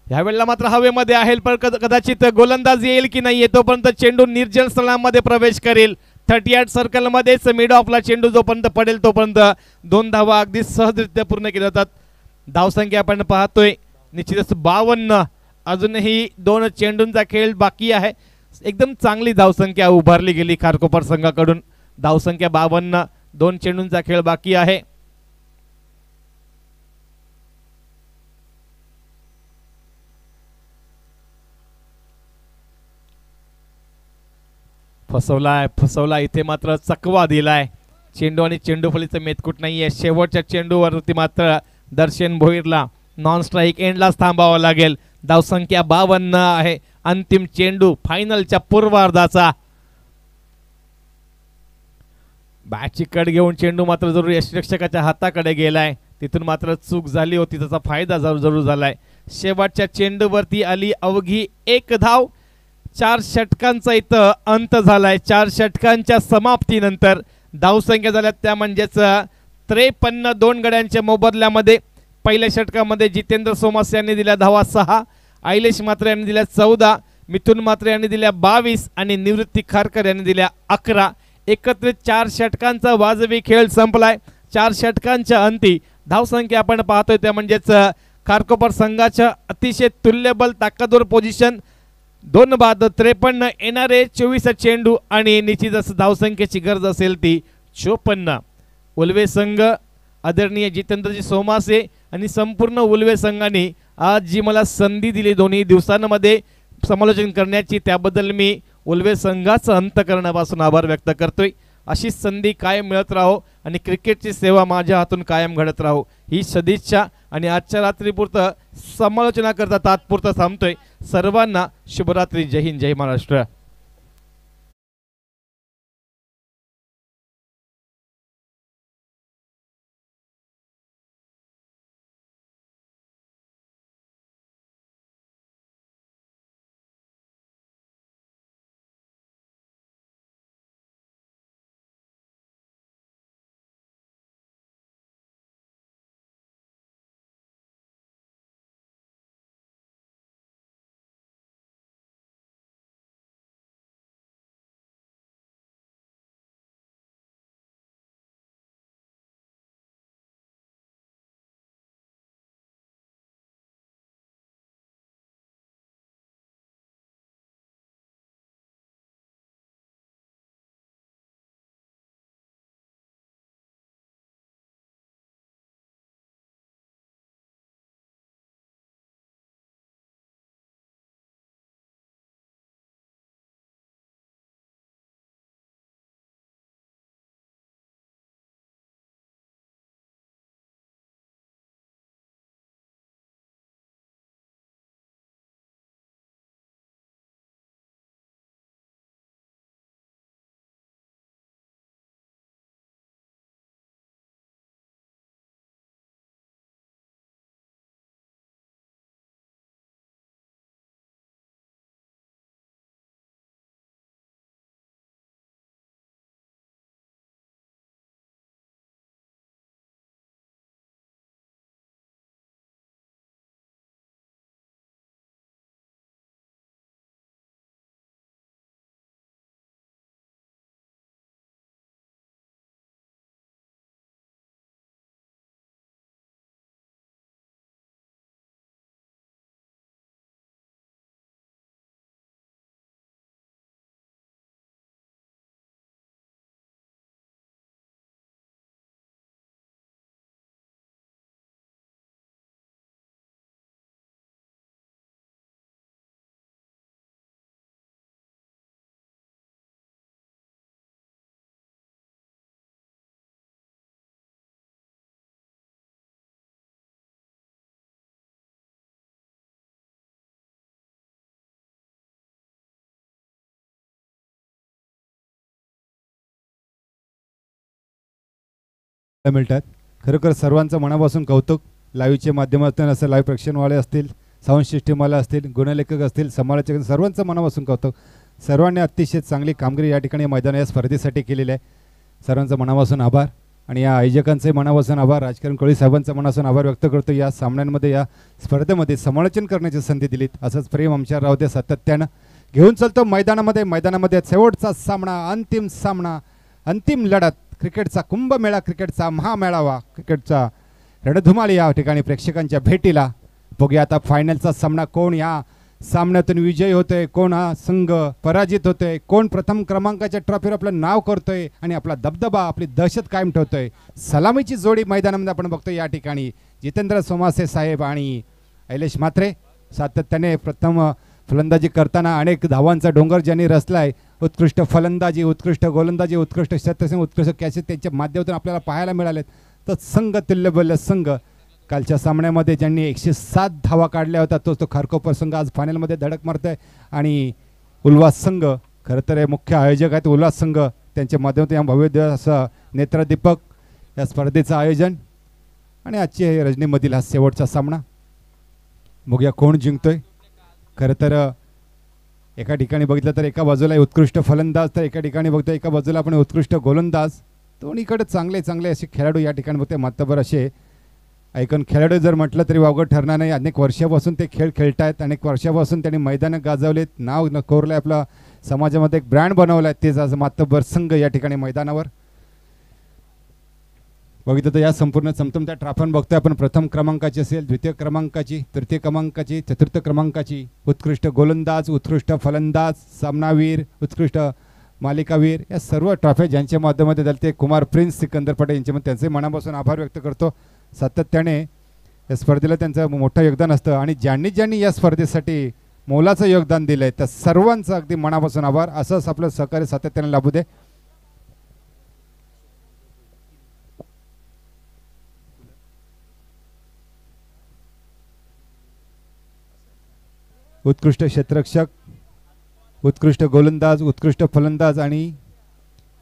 यावेळेला मात्र हवेमध्ये आहे, पण कदाचित गोलंदाज येईल की नाही तोपर्यंत चेंडू निर्जन स्थळामध्ये प्रवेश करेल. 38 सर्कल मध्येच मिड ऑफला चेंडू जोपर्यंत पडेल तोपर्यंत 2 धावा अगदी सहजरित्या पूर्ण केल्या जातात. धावसंख्या आपण पाहतोय निश्चितच 52. अजूनही 2 चेंडूंचा खेळ बाकी आहे. एकदम चांगली धावसंख्या उभारली गेली खारकोपर संघाकडून. धावसंख्या 52, 2 चेंडूंचा खेळ बाकी आहे. फसवला इथे मात्र चकवा दिलाय. चेंडू आणि चेंडू फलीचं मेतकूट नाहीये. शेवटच्या चेंडूवरती मात्र दर्शन भोईरला नॉन स्ट्राईक एंडलाच थांबावं लागेल. धावसंख्या 52 आहे. अंतिम चेंडू फायनलच्या पूर्वार्धाचा. बॅटची कड घेऊन चेंडू मात्र जरूर यष्टिरक्षकाच्या हाताकडे गेलाय. तिथून मात्र चूक झाली होती, त्याचा फायदा जरूर झालाय. शेवटच्या चेंडूवरती आली अवघी 1 धाव. 4 षटकांचा इथं अंत झालाय. 4 षटकांच्या समाप्तीनंतर धावसंख्या झाल्या त्या म्हणजेच 53. 2 गड्यांच्या मोबदल्यामध्ये पहिल्या षटकामध्ये जितेंद्र सोमास यांनी दिल्या धावा 6, आयलेश मात्रे यांनी दिल्या 14, मिथुन मात्रे यांनी दिल्या 22 आणि निवृत्ती खारकर यांनी दिल्या 11. एकत्रित 4 षटकांचा वाजवी खेळ संपलाय. 4 षटकांच्या अंती धावसंख्या आपण पाहतोय त्या म्हणजेच खारकोपर संघाच्या अतिशय तुल्यबल ताकदवर पोझिशन. 2 बाद 53 येणारे 24 चेंडू आणि निश्चितच धावसंख्येची गरज असेल ती 54. उल्वे संघ आदरणीय जितेंद्रजी सोमासे आणि संपूर्ण उल्वे संघाने आज जी मला संधी दिली दोन्ही दिवसांमध्ये समालोचन करण्याची, त्याबद्दल मी उल्वे संघाचा अंतःकरणापासून आभार व्यक्त करतोय. अशी संधी कायम मिळत राहो आणि क्रिकेटची सेवा माझ्या हातून कायम घडत राहो ही सदिच्छा. आणि आजच्या रात्रीपुरतं समालोचनाकरता तात्पुरतं थांबतोय. सर्वांना शुभरात्री. जय हिंद, जय महाराष्ट्र. मिळतात. खरोखर सर्वांचं मनापासून कौतुक. लाईव्हच्या माध्यमातून असं लाईव्ह प्रेक्षणवाले असतील, साऊंड सिस्टीमवाले असतील, गुणलेखक असतील, समालोचक, सर्वांचं मनापासून कौतुक. सर्वांनी अतिशय चांगली कामगिरी या ठिकाणी मैदान या स्पर्धेसाठी केलेली आहे. सर्वांचं मनापासून आभार आणि या आयोजकांचे मनापासून आभार. राजकारण कोळी साहेबांचा मनापासून आभार व्यक्त करतो. या सामन्यांमध्ये या स्पर्धेमध्ये समालोचन करण्याची संधी दिलीत. असंच प्रेम आमच्या राहू दे सातत्यानं. घेऊन चालतो मैदानामध्ये शेवटचा सामना, अंतिम सामना, अंतिम लढत, क्रिकेटचा कुंभमेळा, क्रिकेटचा महामेळावा, क्रिकेटचा रणधुमाळी या ठिकाणी प्रेक्षकांच्या भेटीला. बघूया आता फायनलचा सामना. कोण या सामन्यातून विजयी होतोय, कोण हा संघ पराजित होतोय, कोण प्रथम क्रमांकाच्या ट्रॉफीवर आपलं नाव करतोय आणि आपला दबदबा, आपली दहशत कायम ठेवतोय. सलामीची जोडी मैदानामध्ये आपण बघतोय या ठिकाणी. जितेंद्र सोमासे साहेब आणि ऐलेश म्हात्रे सातत्याने प्रथम फलंदाजी करताना अनेक धावांचा डोंगर ज्यांनी रचलाय. उत्कृष्ट फलंदाजी, उत्कृष्ट गोलंदाजी, उत्कृष्ट क्षेत्ररक्षण, उत्कृष्ट कॅचेस त्यांच्या माध्यमातून आपल्याला पाहायला मिळालेत. तर संघ तुल्यबल्य संघ कालच्या सामन्यामध्ये ज्यांनी 107 धावा काढल्या होत्या तो खारकोपर संघ आज फायनलमध्ये धडक मारतोय. आणि उल्हास संघ खरं तर हे मुख्य आयोजक आहेत. उल्हास संघ त्यांच्या माध्यमातून या भव्य असं नेत्रदीपक या स्पर्धेचं आयोजन आणि आजची रजनीमधील हा शेवटचा सामना. बघूया कोण जिंकतोय. खरं तर एका ठिकाणी बघितलं तर एका बाजूला उत्कृष्ट फलंदाज, तर एका ठिकाणी बघतो एका बाजूला आपण उत्कृष्ट गोलंदाज. दोन्हीकडे चांगले चांगले असे खेळाडू या ठिकाणी बघते. मातबर असे ऐकून खेळाडू जर म्हटलं तरी वावगं ठरणार नाही. अनेक वर्षापासून ते खेळ खेळतायत, अनेक वर्षापासून त्यांनी मैदानं गाजवलेत, नाव कोरलंय, आपला समाजामध्ये एक ब्रँड बनवलाय. तेच आज मातबर संघ या ठिकाणी मैदानावर. बघितलं तर या संपूर्ण चमचमत्या ट्रॉफी बघतोय आपण. प्रथम क्रमांकाची असेल, द्वितीय क्रमांकाची, तृतीय क्रमांकाची, चतुर्थ क्रमांकाची, उत्कृष्ट गोलंदाज, उत्कृष्ट फलंदाज, सामनावीर, उत्कृष्ट मालिकावीर, या सर्व ट्रॉफी ज्यांच्या माध्यमातून दिले कुमार प्रिन्स सिकंदर पटेल यांच्यामध्ये त्यांचे मनापासून आभार व्यक्त करतो. सातत्याने या स्पर्धेला त्यांचं मोठं योगदान असतं आणि ज्यांनी ज्यांनी या स्पर्धेसाठी मोलाचं योगदान दिलंय त्या सर्वांचं अगदी मनापासून आभार. असंच आपलं सहकार्य सातत्याने लाभू दे. उत्कृष्ट क्षेत्ररक्षक, उत्कृष्ट गोलंदाज, उत्कृष्ट फलंदाज आणि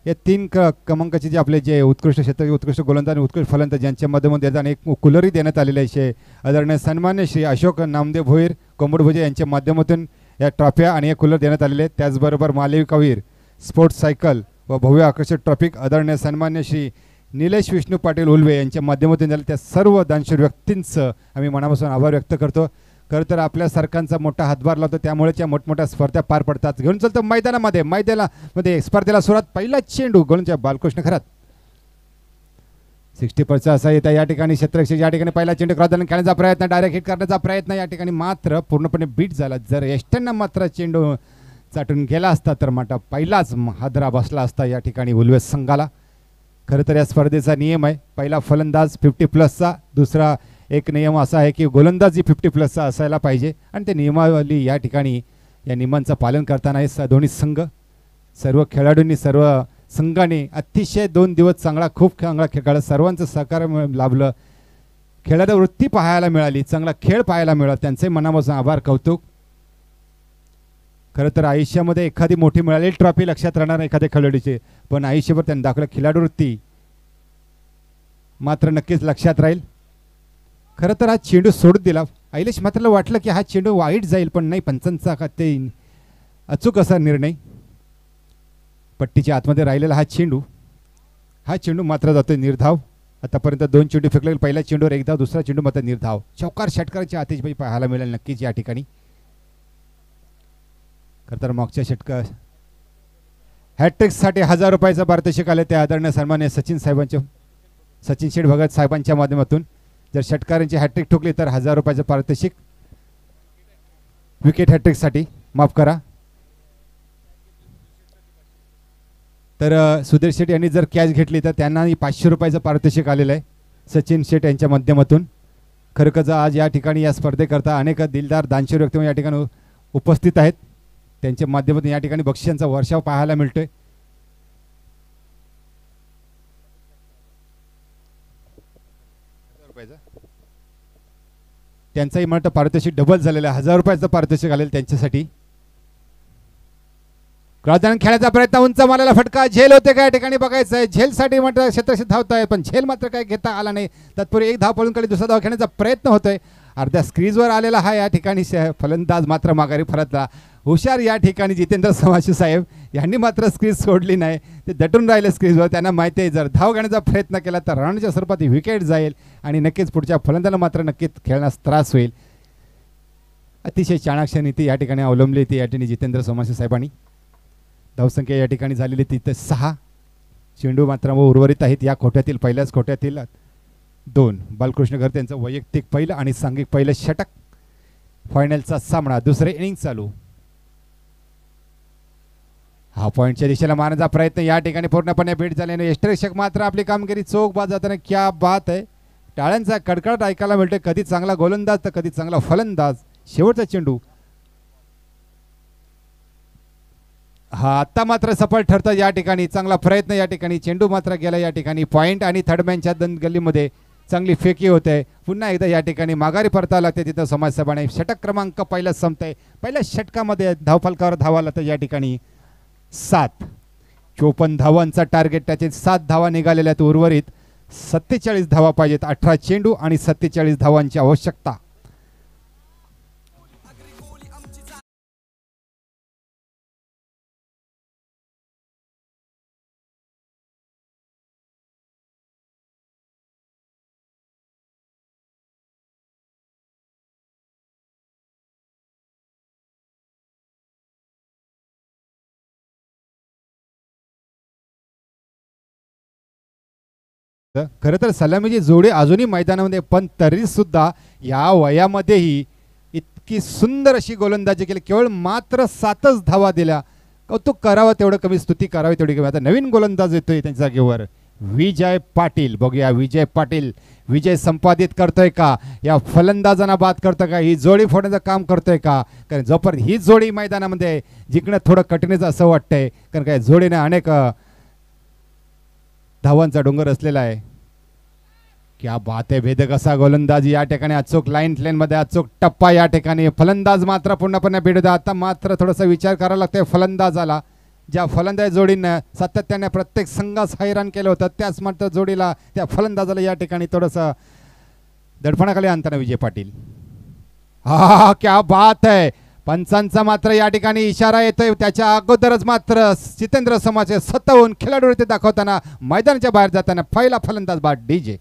या तीन क्रमांकाचे जे आपले जे उत्कृष्ट क्षेत्र, उत्कृष्ट गोलंदाज आणि उत्कृष्ट फलंदाज ज्यांच्या माध्यमातून आणि एक कूलरही देण्यात आलेले आहे. आदरणीय सन्मान्य श्री अशोक नामदेव भोईर कोंबडभुजे यांच्या माध्यमातून या ट्रॉफ्या आणि हे कूलर देण्यात आलेले आहेत. त्याचबरोबर मालिकावीर, स्पोर्ट्स सायकल व भव्य आकर्षक ट्रॉफिक आदरणीय सन्मान्य श्री निलेश विष्णू पाटील उल्वे यांच्या माध्यमातून झाले. त्या सर्व दानशूर व्यक्तींचं आम्ही मनापासून आभार व्यक्त करतो. खरं तर आपल्यासारखांचा मोठा हातभार लावतो त्यामुळेच या मोठमोठ्या स्पर्धा पार पडतात. घेऊन चलतो मैदानामध्ये स्पर्धेला सुरुवात. पहिला चेंडू गोलंदाज बालकृष्ण खरात 60% असा येत या ठिकाणी. क्षेत्ररक्षक या ठिकाणी पहिला चेंडू क्रॉस खेळण्याचा प्रयत्न, डायरेक्ट हिट करण्याचा प्रयत्न या ठिकाणी मात्र पूर्णपणे बीट झाला. जर एस्टननं मात्र चेंडू चाटून गेला असता तर मात्र पहिलाच हादरा बसला असता या ठिकाणी उल्वे संघाला. खरं तर या स्पर्धेचा नियम आहे पहिला फलंदाज 50+चा, दुसरा एक नियम असा आहे की गोलंदाजी 50+चा असायला पाहिजे आणि ते नियमावली या ठिकाणी या नियमांचं पालन करताना हे दोन्ही संघ, सर्व खेळाडूंनी, सर्व संघाने अतिशय 2 दिवस खूप चांगला खेळ खेळला. सर्वांचं सहकार्य लाभलं, खेळाडू वृत्ती पाहायला मिळाली, चांगला खेळ पाहायला मिळाला. त्यांचे मनापासून आभार, कौतुक. खरं तर आयुष्यामध्ये एखादी मोठी मिळालेली ट्रॉफी लक्षात राहणार एखाद्या खेळाडूचे, पण आयुष्यभर त्यांनी दाखवलं खेळाडू वृत्ती मात्र नक्कीच लक्षात राहील. खरं तर हा चेंडू सोडून दिला. ऐलेश मात्रला वाटलं की हा चेंडू वाईट जाईल, पण नाही, पंचांचा का ते अचूक असा निर्णय. पट्टीच्या आतमध्ये राहिलेला हा चेंडू मात्र जातोय निर्धाव. आतापर्यंत 2 चेंडू फेकले, पहिला चेंडूवर एक धाव, दुसरा चेंडू मात्र निर्धाव. चौकार षटकाराची आतिषबाजी पाहायला मिळेल नक्कीच या ठिकाणी. खरं तर मागच्या षटकार हॅट्रिकसाठी 1000 रुपयाचा पारितोषिक आले ते आदरणीय सन्मान्य सचिन शेठ भगत साहेबांच्या माध्यमातून. जर षटकारांची हॅट्रिक ठोकली तर 1000 रुपयाचं पारितोषिक. विकेट हॅट्रिकसाठी माफ करा. तर सुधीर शेठ यांनी जर कॅच घेतली तर त्यांना 500 रुपयाचं पारितोषिक आलेलं आहे सचिन शेठ यांच्या माध्यमातून. खरं आज या ठिकाणी या स्पर्धेकरता अनेक दिलदार दानशूर व्यक्ती या ठिकाणी उपस्थित आहेत. त्यांच्या माध्यमातून या ठिकाणी बक्षिसांचा वर्षाव पाहायला मिळतोय. त्यांचाही म्हणतं पारितोषिक डबल झालेलं आहे. 1000 रुपयाचं पारितोषिक आलेलं त्यांच्यासाठी. क्रॉसदान खेळायचा प्रयत्न, उंच मारायला फटका, झेल होते का या ठिकाणी बघायचं आहे. झेलसाठी मात्र क्षेत्रक्षेत्र धावताय पण झेल मात्र काय घेता आला नाही. तत्पूर्वी एक धाव पळून कडे दुसरा धाव घेण्याचा प्रयत्न होतोय. अर्ध्या स्क्रीजवर आलेला हा या ठिकाणी फलंदाज मात्र माघारी परतला. हुशार या ठिकाणी जितेंद्र समाशी साहेब यांनी मात्र स्क्रीज सोडली नाही, ते दटून राहिले स्क्रीजवर. त्यांना माहिती आहे जर धाव घेण्याचा प्रयत्न केला तर रनच्या स्वरूपात विकेट जाईल आणि नक्कीच पुढच्या फलंदाला मात्र नक्कीच खेळण्यास त्रास होईल. अतिशय चाणाक्ष नीती या ठिकाणी अवलंबली ती या ठिकाणी जितेंद्र समाशी साहेबांनी. धावसंख्या या ठिकाणी झालेली तिथे 6. चेंडू मात्र उर्वरित आहेत या खोट्यातील, पहिल्याच खोट्यातील 2. बालकृष्ण घर त्यांचं वैयक्तिक पहिलं आणि सांघिक पहिलं षटक. फायनलचा सामना, दुसरे इनिंग चालू. हा पॉईंटच्या दिशेला मारण्याचा प्रयत्न या ठिकाणी पूर्णपणे बीट झाल्याने यष्टिरक्षक मात्र आपली कामगिरी चोख बाद जाताना क्या बात आहे. टाळ्यांचा कडकडाट ऐकायला मिळतोय. कधी चांगला गोलंदाज तर कधी चांगला फलंदाज. शेवटचा चेंडू हा आता मात्र सफल ठरतं या ठिकाणी. चांगला प्रयत्न या ठिकाणी, चेंडू मात्र गेला या ठिकाणी. पॉईंट आणि थर्डमॅनच्या गल्लीमध्ये चांगली फेकी होते. पुन्हा एकदा या ठिकाणी माघारी परतावं लागते तिथं समाजसभाने. षटक क्रमांक पहिला संपतंय. पहिल्या षटकामध्ये धावफलकावर धावाला तर या ठिकाणी 7. 54 धावांचा टार्गेट, त्याचे 7 धावा निघालेल्या आहेत. उर्वरित 47 धावा पाहिजेत. 18 चेंडू आणि 47 धावांची आवश्यकता. खरं तर सलामीची जोडी अजूनही मैदानामध्ये, पण तरी सुद्धा या वयामध्येही इतकी सुंदर अशी गोलंदाजी केली. केवळ मात्र 7च धावा दिल्या. कौतुक करावं तेवढं कमी, स्तुती करावी तेवढी कमी. आता नवीन गोलंदाज येतोय त्यांच्या जागेवर विजय पाटील. बघूया विजय पाटील विजय संपादित करतोय का, या फलंदाजांना बाद करतोय का, ही जोडी फोडण्याचं काम करतोय का. कारण जोपर्यंत ही जोडी मैदानामध्ये जिंकणं थोडं कठीणच असं वाटतंय, कारण काय जोडीने अनेक धावांचा डोंगर असलेला आहे. क्या बात आहे. भेदक असा गोलंदाजी या ठिकाणी. अचूक लाईन मध्ये अचूक टप्पा या ठिकाणी. फलंदाज मात्र पूर्णपणे भेटत. आता मात्र थोडासा विचार करावा लागतोय फलंदाजाला. ज्या फलंदाज जोडीनं सातत्याने प्रत्येक संघास हैराण केलं होतं, त्याच मात्र जोडीला त्या फलंदाजाला या ठिकाणी थोडंसं दडपणाखाली आणताना विजय पाटील. हा क्या बात आहे. पंचांचा मात्र या ठिकाणी इशारा येतोय. त्याच्या अगोदरच मात्र जितेंद्र समाचे स्वतःहून खेळाडू ते दाखवताना मैदानाच्या बाहेर जाताना पहिला फलंदाज बाद डीजे.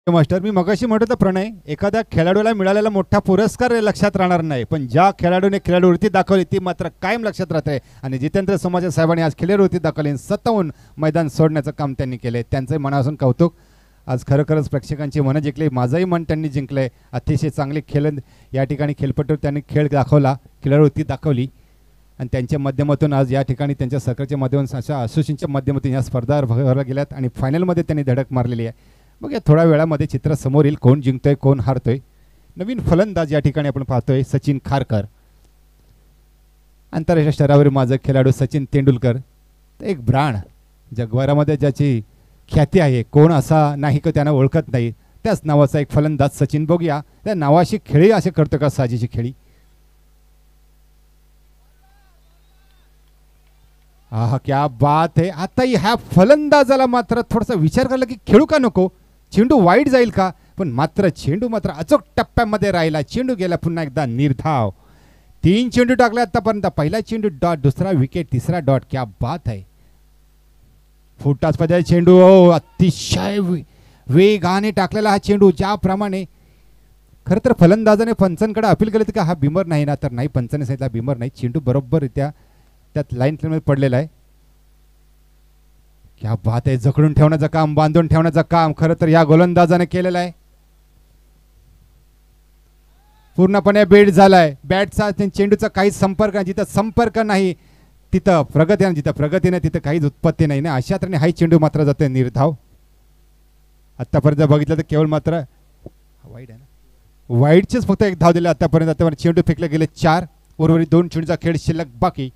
मास्टर, मी मगाशी म्हणतो तर प्रणय, एखाद्या खेळाडूला मिळालेला मोठा पुरस्कार लक्षात राहणार नाही, पण ज्या खेळाडूने खेळाडूवृत्ती दाखवली ती मात्र कायम लक्षात राहते. आणि जितेंद्र समाजे साहेबांनी आज खेळाडूवृत्ती दाखवली. स्वतःहून मैदान सोडण्याचं काम त्यांनी केले. त्यांचं मनापासून कौतुक. आज खरोखरच प्रेक्षकांची मनं जिंकली. माझंही मन त्यांनी जिंकलंय. अतिशय चांगले या ठिकाणी खेळपटू त्यांनी खेळ दाखवला, खेळाडूवृत्ती दाखवली. आणि त्यांच्या माध्यमातून आज या ठिकाणी त्यांच्या सरकारच्या माध्यमातून अशा असोसिएशनच्या माध्यमातून या स्पर्धा भरवल्या गेल्यात आणि फायनलमध्ये त्यांनी धडक मारलेली आहे. मग या थोड्या वेळामध्ये चित्र समोर येईल, कोण जिंकतोय कोण हारतोय. नवीन फलंदाज या ठिकाणी आपण पाहतोय सचिन खारकर. आंतरराष्ट्रीय स्तरावर माझा खेळाडू सचिन तेंडुलकर, एक ब्रांड जगभरामध्ये ज्याची ख्याती आहे, कोण असा नाही की त्यांना ओळखत नाही, त्याच नावाचा एक फलंदाज सचिन. बघूया त्या नावाशी खेळी असे करतो का साजीची खेळी. हा क्या बात आहे. आता ह्या फलंदाजाला मात्र थोडासा विचार करायला की खेळू का नको, चेंडू वाईट जाईल का, पण मात्र चेंडू मात्र अचूक टप्प्यामध्ये राहिला. चेंडू गेला पुन्हा एकदा निर्धाव. 3 चेंडू टाकले आतापर्यंत. पहिला चेंडू डॉट, दुसरा विकेट, तिसरा डॉट. क्या बात आहे. फुटाच पदाय चेंडू. अतिशय वेगाने टाकलेला हा चेंडू. ज्याप्रमाणे खरं तर फलंदाजाने पंचांकडे अपील केले का हा बिमर नाही ना, तर नाही, पंचाने सांगितला बिमर नाही. चेंडू बरोबररित्या त्यात लाईन मध्ये पडलेला आहे. क्या बात आहे. जखडून ठेवण्याचं काम, बांधून ठेवण्याचं काम खरं तर या गोलंदाजाने केलेलं आहे. पूर्णपणे बेट झालाय. बॅटचा चेंडूचा काहीच संपर्क नाही. जिथं संपर्क नाही तिथं प्रगती नाही, जिथं प्रगती नाही तिथं काहीच उत्पत्ती नाही ना. अशा तऱ्हेने हाही चेंडू मात्र जाते निर्धाव. आतापर्यंत बघितलं तर केवळ मात्र वाईट आहे ना. वाईडचेच फक्त एक धाव दिले आतापर्यंत चेंडू फेकले गेले 4 उर्वरित 2 चेंडूचा खेळ शिल्लक बाकी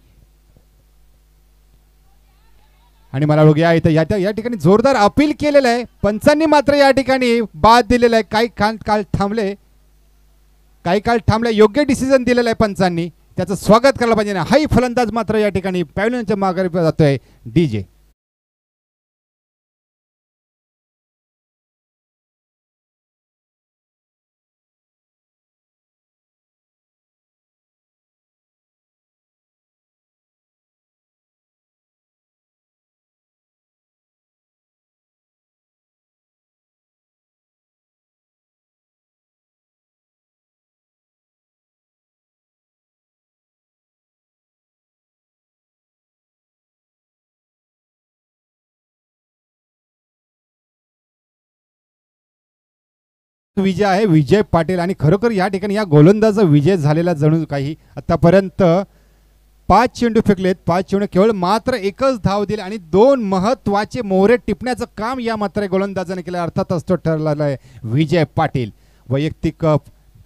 आणि मला बघूया इथं या ठिकाणी जोरदार अपील केलेलं आहे पंचांनी मात्र या ठिकाणी बाद दिलेला आहे काही काळ थांबले योग्य डिसिजन दिलेलं आहे पंचांनी त्याचं स्वागत करायला पाहिजे ना हाही फलंदाज मात्र या ठिकाणी पॅव्हलियनच्या माघारी जातोय डीजे विजय आहे विजय पाटील आणि खरोखर या ठिकाणी या गोलंदाजा विजय झालेला जणू काही आतापर्यंत 5 चेंडू फेकलेत 5 चेंडू केवळ मात्र एकच धाव दिली आणि 2 महत्त्वाचे मोहरे टिपण्याचं काम या मात्र गोलंदाजाने केलं अर्थातच तो ठरलेला आहे विजय पाटील वैयक्तिक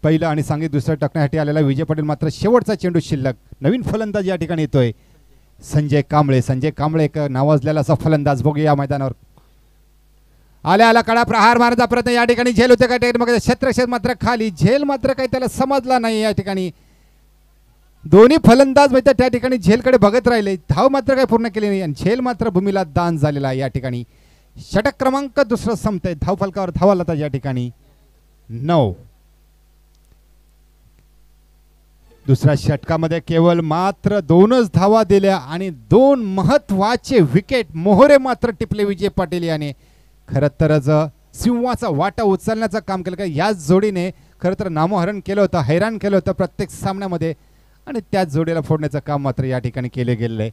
पहिलं आणि सांघिक दुसरं टाकण्यासाठी आलेला विजय पाटील मात्र शेवटचा चेंडू शिल्लक नवीन फलंदाज या ठिकाणी येतोय संजय कांबळे एक नावाजलेला असा फलंदाज बघूया या मैदानावर आल्या कडा प्रहार मारण्याचा प्रयत्न या ठिकाणी झेल होते का मग क्षेत्रक्षेत्र मात्र खाली झेल मात्र काही त्याला समजला नाही या ठिकाणी दोन्ही फलंदाज म्हणजे त्या ठिकाणी झेलकडे बघत राहिले धाव मात्र काही पूर्ण केली नाही आणि झेल मात्र भूमीला दान झालेला आहे या ठिकाणी षटक क्रमांक दुसरं संपतंय धाव फलकावर धावा लागतात या ठिकाणी 9 दुसऱ्या षटकामध्ये केवळ मात्र 2च धावा दिल्या आणि 2 महत्वाचे विकेट मोहरे मात्र टिपले विजय पाटील याने खरं तर सिंहाचा वाटा उचलण्याचं काम केलं का याच जोडीने खरं तर नामोहरण केलं होतं हैराण केलं होतं प्रत्येक सामन्यामध्ये आणि त्याच जोडीला फोडण्याचं काम मात्र या ठिकाणी केले गेलेलं आहे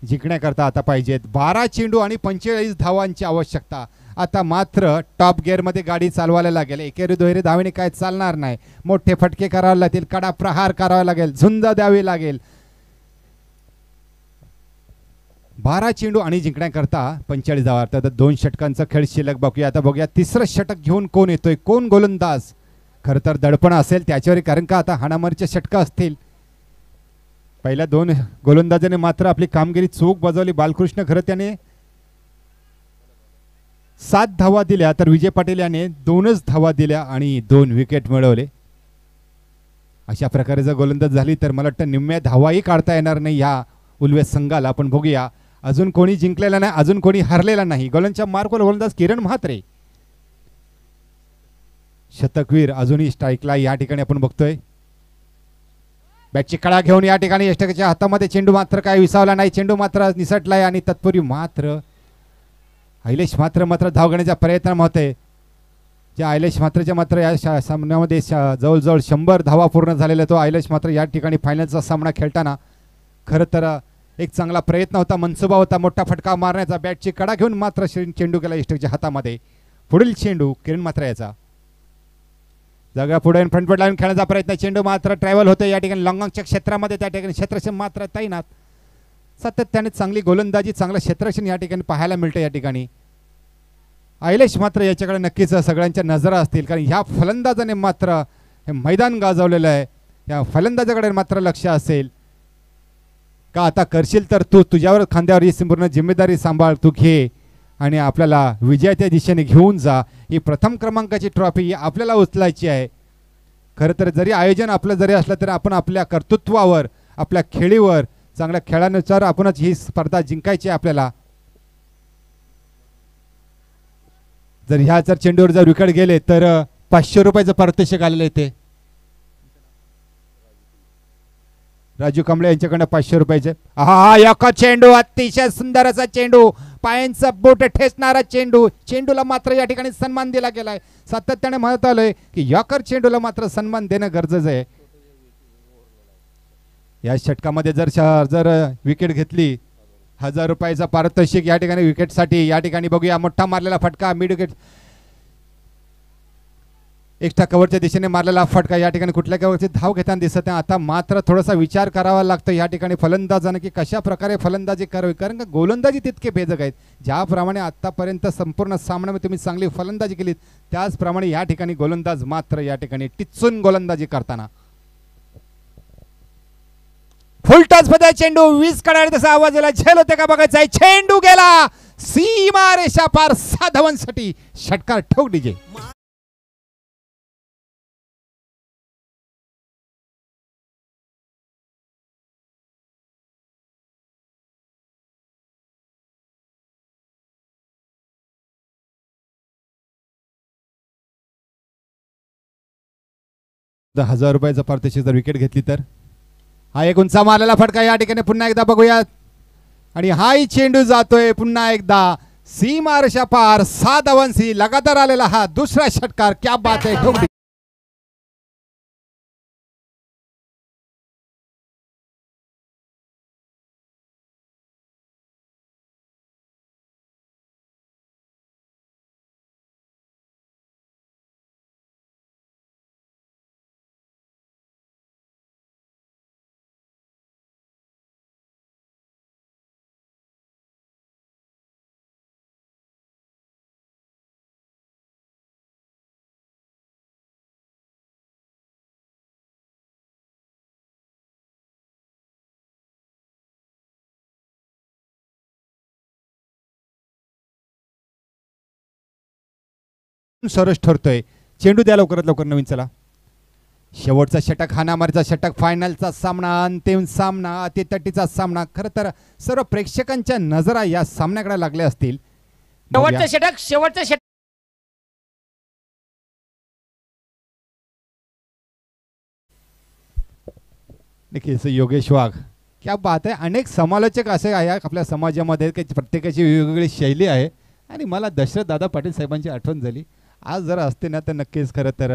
जिंकण्याकरता आता पाहिजेत 12 चेंडू आणि 45 धावांची आवश्यकता आता मात्र टॉप गिअरमध्ये गाडी चालवायला लागेल एकेरी दुहेरी धावेने काय चालणार नाही मोठे फटके करावे लागतील कडा प्रहार करावा लागेल झुंज द्यावी लागेल 12 चेंडू आणि जिंकण्याकरता 45 धावा अर्थात 2 षटकांचा खेळ शिल्लक बघूया आता बघूया तिसरं षटक घेऊन कोण येतोय कोण गोलंदाज खरं तर दडपण असेल त्याच्यावर कारण का आता हाणामारीचे षटकं असतील पहिल्या 2 गोलंदाजाने मात्र आपली कामगिरी चूक बजावली बालकृष्ण खरं त्याने 7 धावा दिल्या तर विजय पाटील याने 2च धावा दिल्या आणि 2 विकेट मिळवले अशा प्रकारे जर गोलंदाज झाली तर मला वाटतं निम्म्या धावाही काढता येणार नाही या उल्वेस संघाला आपण बघूया अजून कोणी जिंकलेला नाही अजून कोणी हरलेला नाही गोलंदाजच्या मार्कवर गोलंदाज किरण म्हात्रे शतकवीर अजूनही स्ट्राईकला या ठिकाणी आपण बघतोय बॅटची कडा घेऊन या ठिकाणी यष्टकाच्या हातामध्ये चेंडू मात्र काय विसावला नाही चेंडू मात्र निसटलाय आणि तत्पूर्वी मात्र आयलेश मात्र धाव घेण्याचा प्रयत्न होते ज्या आयलेश मात्रच्या मात्र या सामन्यामध्ये जवळजवळ 100 धावा पूर्ण झालेला तो आयलेश मात्र या ठिकाणी फायनलचा सामना खेळताना खरं तर एक चांगला प्रयत्न होता मनसुबा होता मोठा फटका मारण्याचा बॅटची कडा घेऊन मात्र चेंडू गेला यष्टकच्या हातामध्ये पुढील चेंडू किरण मात्र याचा जागा पुढे फ्रंटफूट लावून खेळण्याचा प्रयत्न चेंडू मात्र ट्रॅव्हल होते या ठिकाणी लॉंगॉनच्या क्षेत्रामध्ये त्या ठिकाणी क्षेत्ररक्षण मात्र तैनात सातत्याने चांगली गोलंदाजी चांगलं क्षेत्ररक्षण या ठिकाणी पाहायला मिळतं या ठिकाणी आयलेश मात्र याच्याकडे नक्कीच सगळ्यांच्या नजरा असतील कारण ह्या फलंदाजाने मात्र हे मैदान गाजवलेलं आहे या फलंदाजाकडे मात्र लक्ष असेल का आता करशील तर तुझ्यावर खांद्यावर ही संपूर्ण जिम्मेदारी सांभाळ तू घे आणि आपल्याला विजयाच्या दिशेने घेऊन जा ही प्रथम क्रमांकाची ट्रॉफी आपल्याला उचलायची आहे खरं तर जरी आयोजन आपलं जरी असलं तरी आपण आपल्या कर्तृत्वावर आपल्या खेळीवर चांगल्या खेळानुसार आपणच ही स्पर्धा जिंकायची आहे आपल्याला जर ह्या जर चेंडूवर जर विकेट गेले तर 500 रुपयाचं पारितोषिक आलेलं आहे ते राजू कांबळे यांच्याकडनं 500 रुपयाचे हा एका चेंडू अतिशय सुंदर असा चेंडू पायांचा बोट ठेचणारा चेंडूला मात्र या ठिकाणी सन्मान दिला गेलाय सातत्याने म्हणत आलोय की याकर चेंडूला मात्र सन्मान देणं गरजेचं आहे या षटकामध्ये जर विकेट घेतली 1000 रुपयाचा पारितोषिक या ठिकाणी विकेटसाठी या ठिकाणी बघूया मोठा मारलेला फटका मिड विकेट एक्स्ट्रा कव्हरच्या दिशेने मारलेला फटका या ठिकाणी कुठल्या कव्हरची धाव घेताना दिसत नाही. आता मात्र थोडासा विचार करावा लागतो या ठिकाणी फलंदाजानं की कशा प्रकारे फलंदाजी करावी, कारण का गोलंदाजी तितके बेजग आहेत. ज्याप्रमाणे आतापर्यंत संपूर्ण सामन्यामध्ये तुम्ही चांगली फलंदाजी केलीत त्याचप्रमाणे या ठिकाणी गोलंदाज मात्र या ठिकाणी टिचून गोलंदाजी करताना फुलटॉस मध्ये चेंडू 20 कडाडे तसा आवाज याला झेल होते का बघायचा आहे. चेंडू गेला सीमा रेषा पार 6 धावांसाठी षटकार ठोक डीजे. ₹1000 पारितोषिक जर विकेट घेतली तर हा एक उंचा मारलेला फटका या ठिकाणी पुन्हा एकदा बघूयात आणि हाही चेंडू जातोय पुन्हा एकदा सीमा रेषा पार 6 धावांशी लगातार आलेला हा दुसरा षटकार. क्या बात आहे ठोक. सरस ठरतोय. चेंडू द्या लवकरात लवकर नवीन. चला शेवटचा षटक, हाणामारीचा षटक, फायनलचा सामना, अंतिम सामना, अतितटीचा सामना. खरं तर सर्व प्रेक्षकांच्या नजरा या सामन्याकडे लागल्या असतील. शेवटचं षटक, शेवटचं षटक. नक्कीच योगेश वाघ, क्या बात आहे. अनेक समालोचक असे आहे आपल्या समाजामध्ये की प्रत्येकाची वेगवेगळी शैली आहे आणि मला दशरथ दादा पाटील साहेबांची आठवण झाली. आज जर असते ना तर नक्कीच खरं तर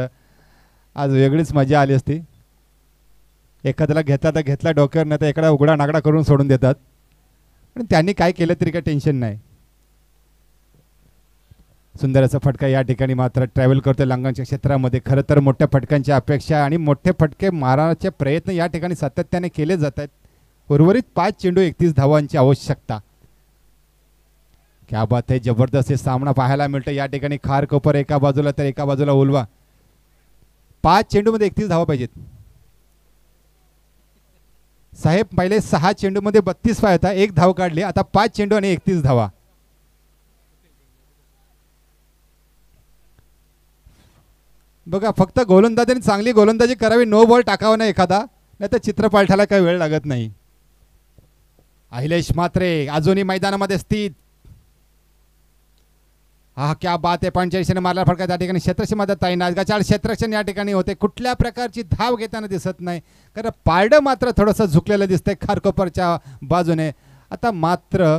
आज वेगळीच मजा आली असती. एखाद्याला घेतला तर घेतला डोक्यावर, नाही तर एखादा उघडा नागडा करून सोडून देतात. पण त्यांनी काय केलं तरी काही टेन्शन नाही. सुंदर असा फटका या ठिकाणी मात्र ट्रॅव्हल करतोय लांगांच्या क्षेत्रामध्ये. खरं तर मोठ्या फटक्यांची अपेक्षा आणि मोठे फटके मारण्याचे प्रयत्न या ठिकाणी सातत्याने केले जात आहेत. उर्वरित 5 चेंडू 31 धावांची आवश्यकता. क्या बात आहे. जबरदस्त सामना पाहायला मिळतो या ठिकाणी. खार कोपर एका बाजूला तर एका बाजूला ओलवा. 5 चेंडूमध्ये 31 धावा पाहिजेत साहेब. पहिले 6 चेंडूमध्ये 32 पाहता, 1 धाव काढली. आता 5 चेंडू आणि 31 धावा. बघा फक्त गोलंदाजांनी चांगली गोलंदाजी करावी, नो बॉल टाकावा नाही एखादा, नाही तर चित्र पालटायला काही वेळ लागत नाही. अहिलेश म्हात्रे अजूनही मैदानामध्ये स्थित. हा क्या बात आहे. 45 मारला फटका त्या ठिकाणी क्षेत्रक्षमध्ये तैनात. गचाळ क्षेत्रक्षण या ठिकाणी होते. कुठल्या प्रकारची धाव घेताना दिसत नाही, कारण पारडं मात्र थोडंसं झुकलेलं दिसतंय खारकोपरच्या बाजूने. आता मात्र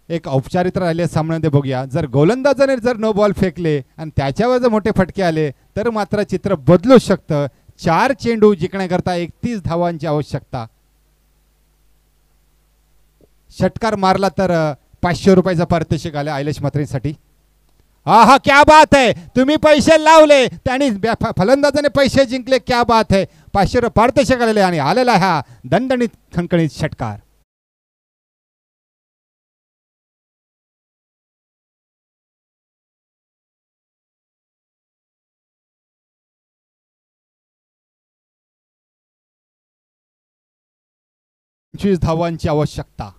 एक औपचारिकता राहिले सामन्यामध्ये. बघूया जर गोलंदाजाने जर नो बॉल फेकले आणि त्याच्यावर जर मोठे फटके आले तर मात्र चित्र बदलू शकतं. 4 चेंडू जिंकण्याकरता 31 धावांची आवश्यकता. षटकार मारला तर ₹500 पारितोषिक आले अहिलेश म्हात्रेसाठी. हा क्या बात आहे. तुम्ही पैसे लावले त्यांनी फलंदाजाने पैसे जिंकले. क्या बात आहे. ₹500 पारितोषिक आलेले आणि आलेला हा दणदणीत खणखणीत षटकार. धावांची आवश्यकता.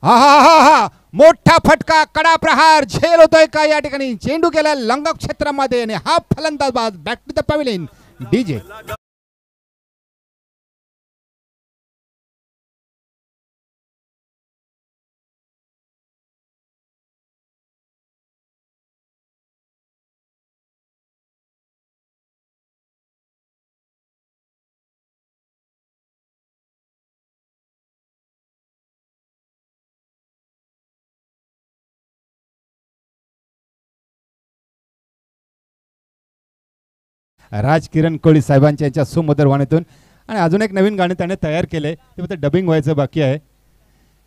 हा हा हा हा मोठा फटका, कडा प्रहार झेल होतोय का या ठिकाणी. चेंडू गेला लंग क्षेत्रामध्ये आणि हा फलंदाज back to the pavilion. DJ Raj Kiran Koli साहेबांच्या यांच्या सुमधुर वाणीतून. आणि अजून एक नवीन गाणं त्याने तयार केले, ते फक्त डबिंग व्हायचं बाकी आहे.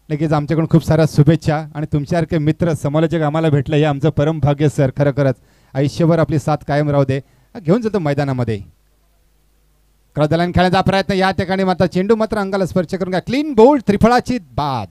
नक्कीच आमच्याकडून खूप साऱ्या शुभेच्छा आणि तुमच्यासारखे मित्र समालोचक आम्हाला भेटलं हे आमचं परम भाग्य सर. खरोखरच आयुष्यभर आपली साथ कायम राहू दे. घेऊन जातो मैदानामध्ये. क्रॉस द लाईन खेळण्याचा प्रयत्न या ठिकाणी मात्र चेंडू मात्र अंगाला स्पर्श करून घ्या. क्लीन बोल्ड त्रिफळाची बाद.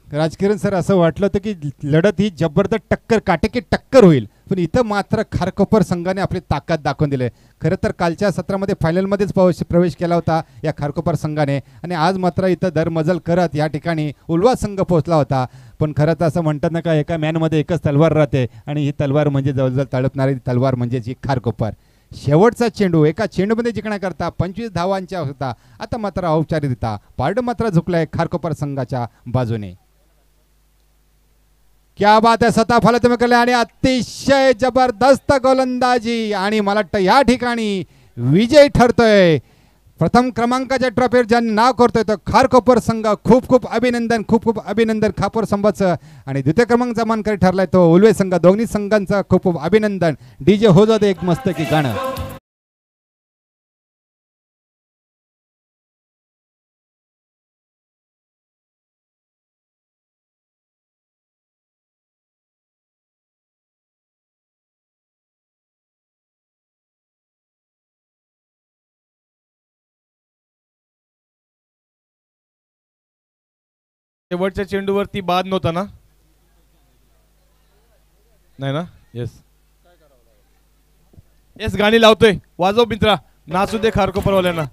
राजकिरण सर असं वाटलं होतं की लढत ही जबरदस्त टक्कर काटेकी टक्कर होईल, पण इथं मात्र खारकोपर संघाने आपली ताकद दाखवून दिली. खरं तर कालच्या सत्रामध्ये फायनलमध्येच प्रवेश केला होता या खारकोपर संघाने आणि आज मात्र इथं दरमजल करत या ठिकाणी उल्वा संघ पोहोचला होता. पण खरं तर असं म्हणतात ना का एका मॅनमध्ये एकच तलवार राहते आणि ही तलवार म्हणजे जवळजवळ तळपणारी तलवार म्हणजे जी खारकोपर. शेवटचा चेंडू एका चेंडूमध्ये जिंकण्याकरता 25 धावांच्या होता. आता मात्र औपचारिकता पारड मात्र झुकलाय खारकोपर संघाच्या बाजूने. क्या बात आहे. स्वतः फलत केले आणि अतिशय जबरदस्त गोलंदाजी आणि मला वाटतं या ठिकाणी विजय ठरतोय. प्रथम क्रमांकाच्या ट्रॉफीवर ज्यांनी नाव करतोय तो खारकोपर संघ. खूप खूप अभिनंदन, खूप खूप अभिनंदन खापर संघाचं. आणि द्वितीय क्रमांकाचा मानकरी ठरलाय तो उल्वे संघ. दोन्ही संघांचं खूप खूप अभिनंदन. डीजे हो जाते एक मस्त की गाणं. शेवटच्या चेंडूवरती बाद नव्हता ना? नाही ना? येस येस गाणी लावतोय. वाजव मित्रा, नाचू दे खारकोपरवाल्यांना.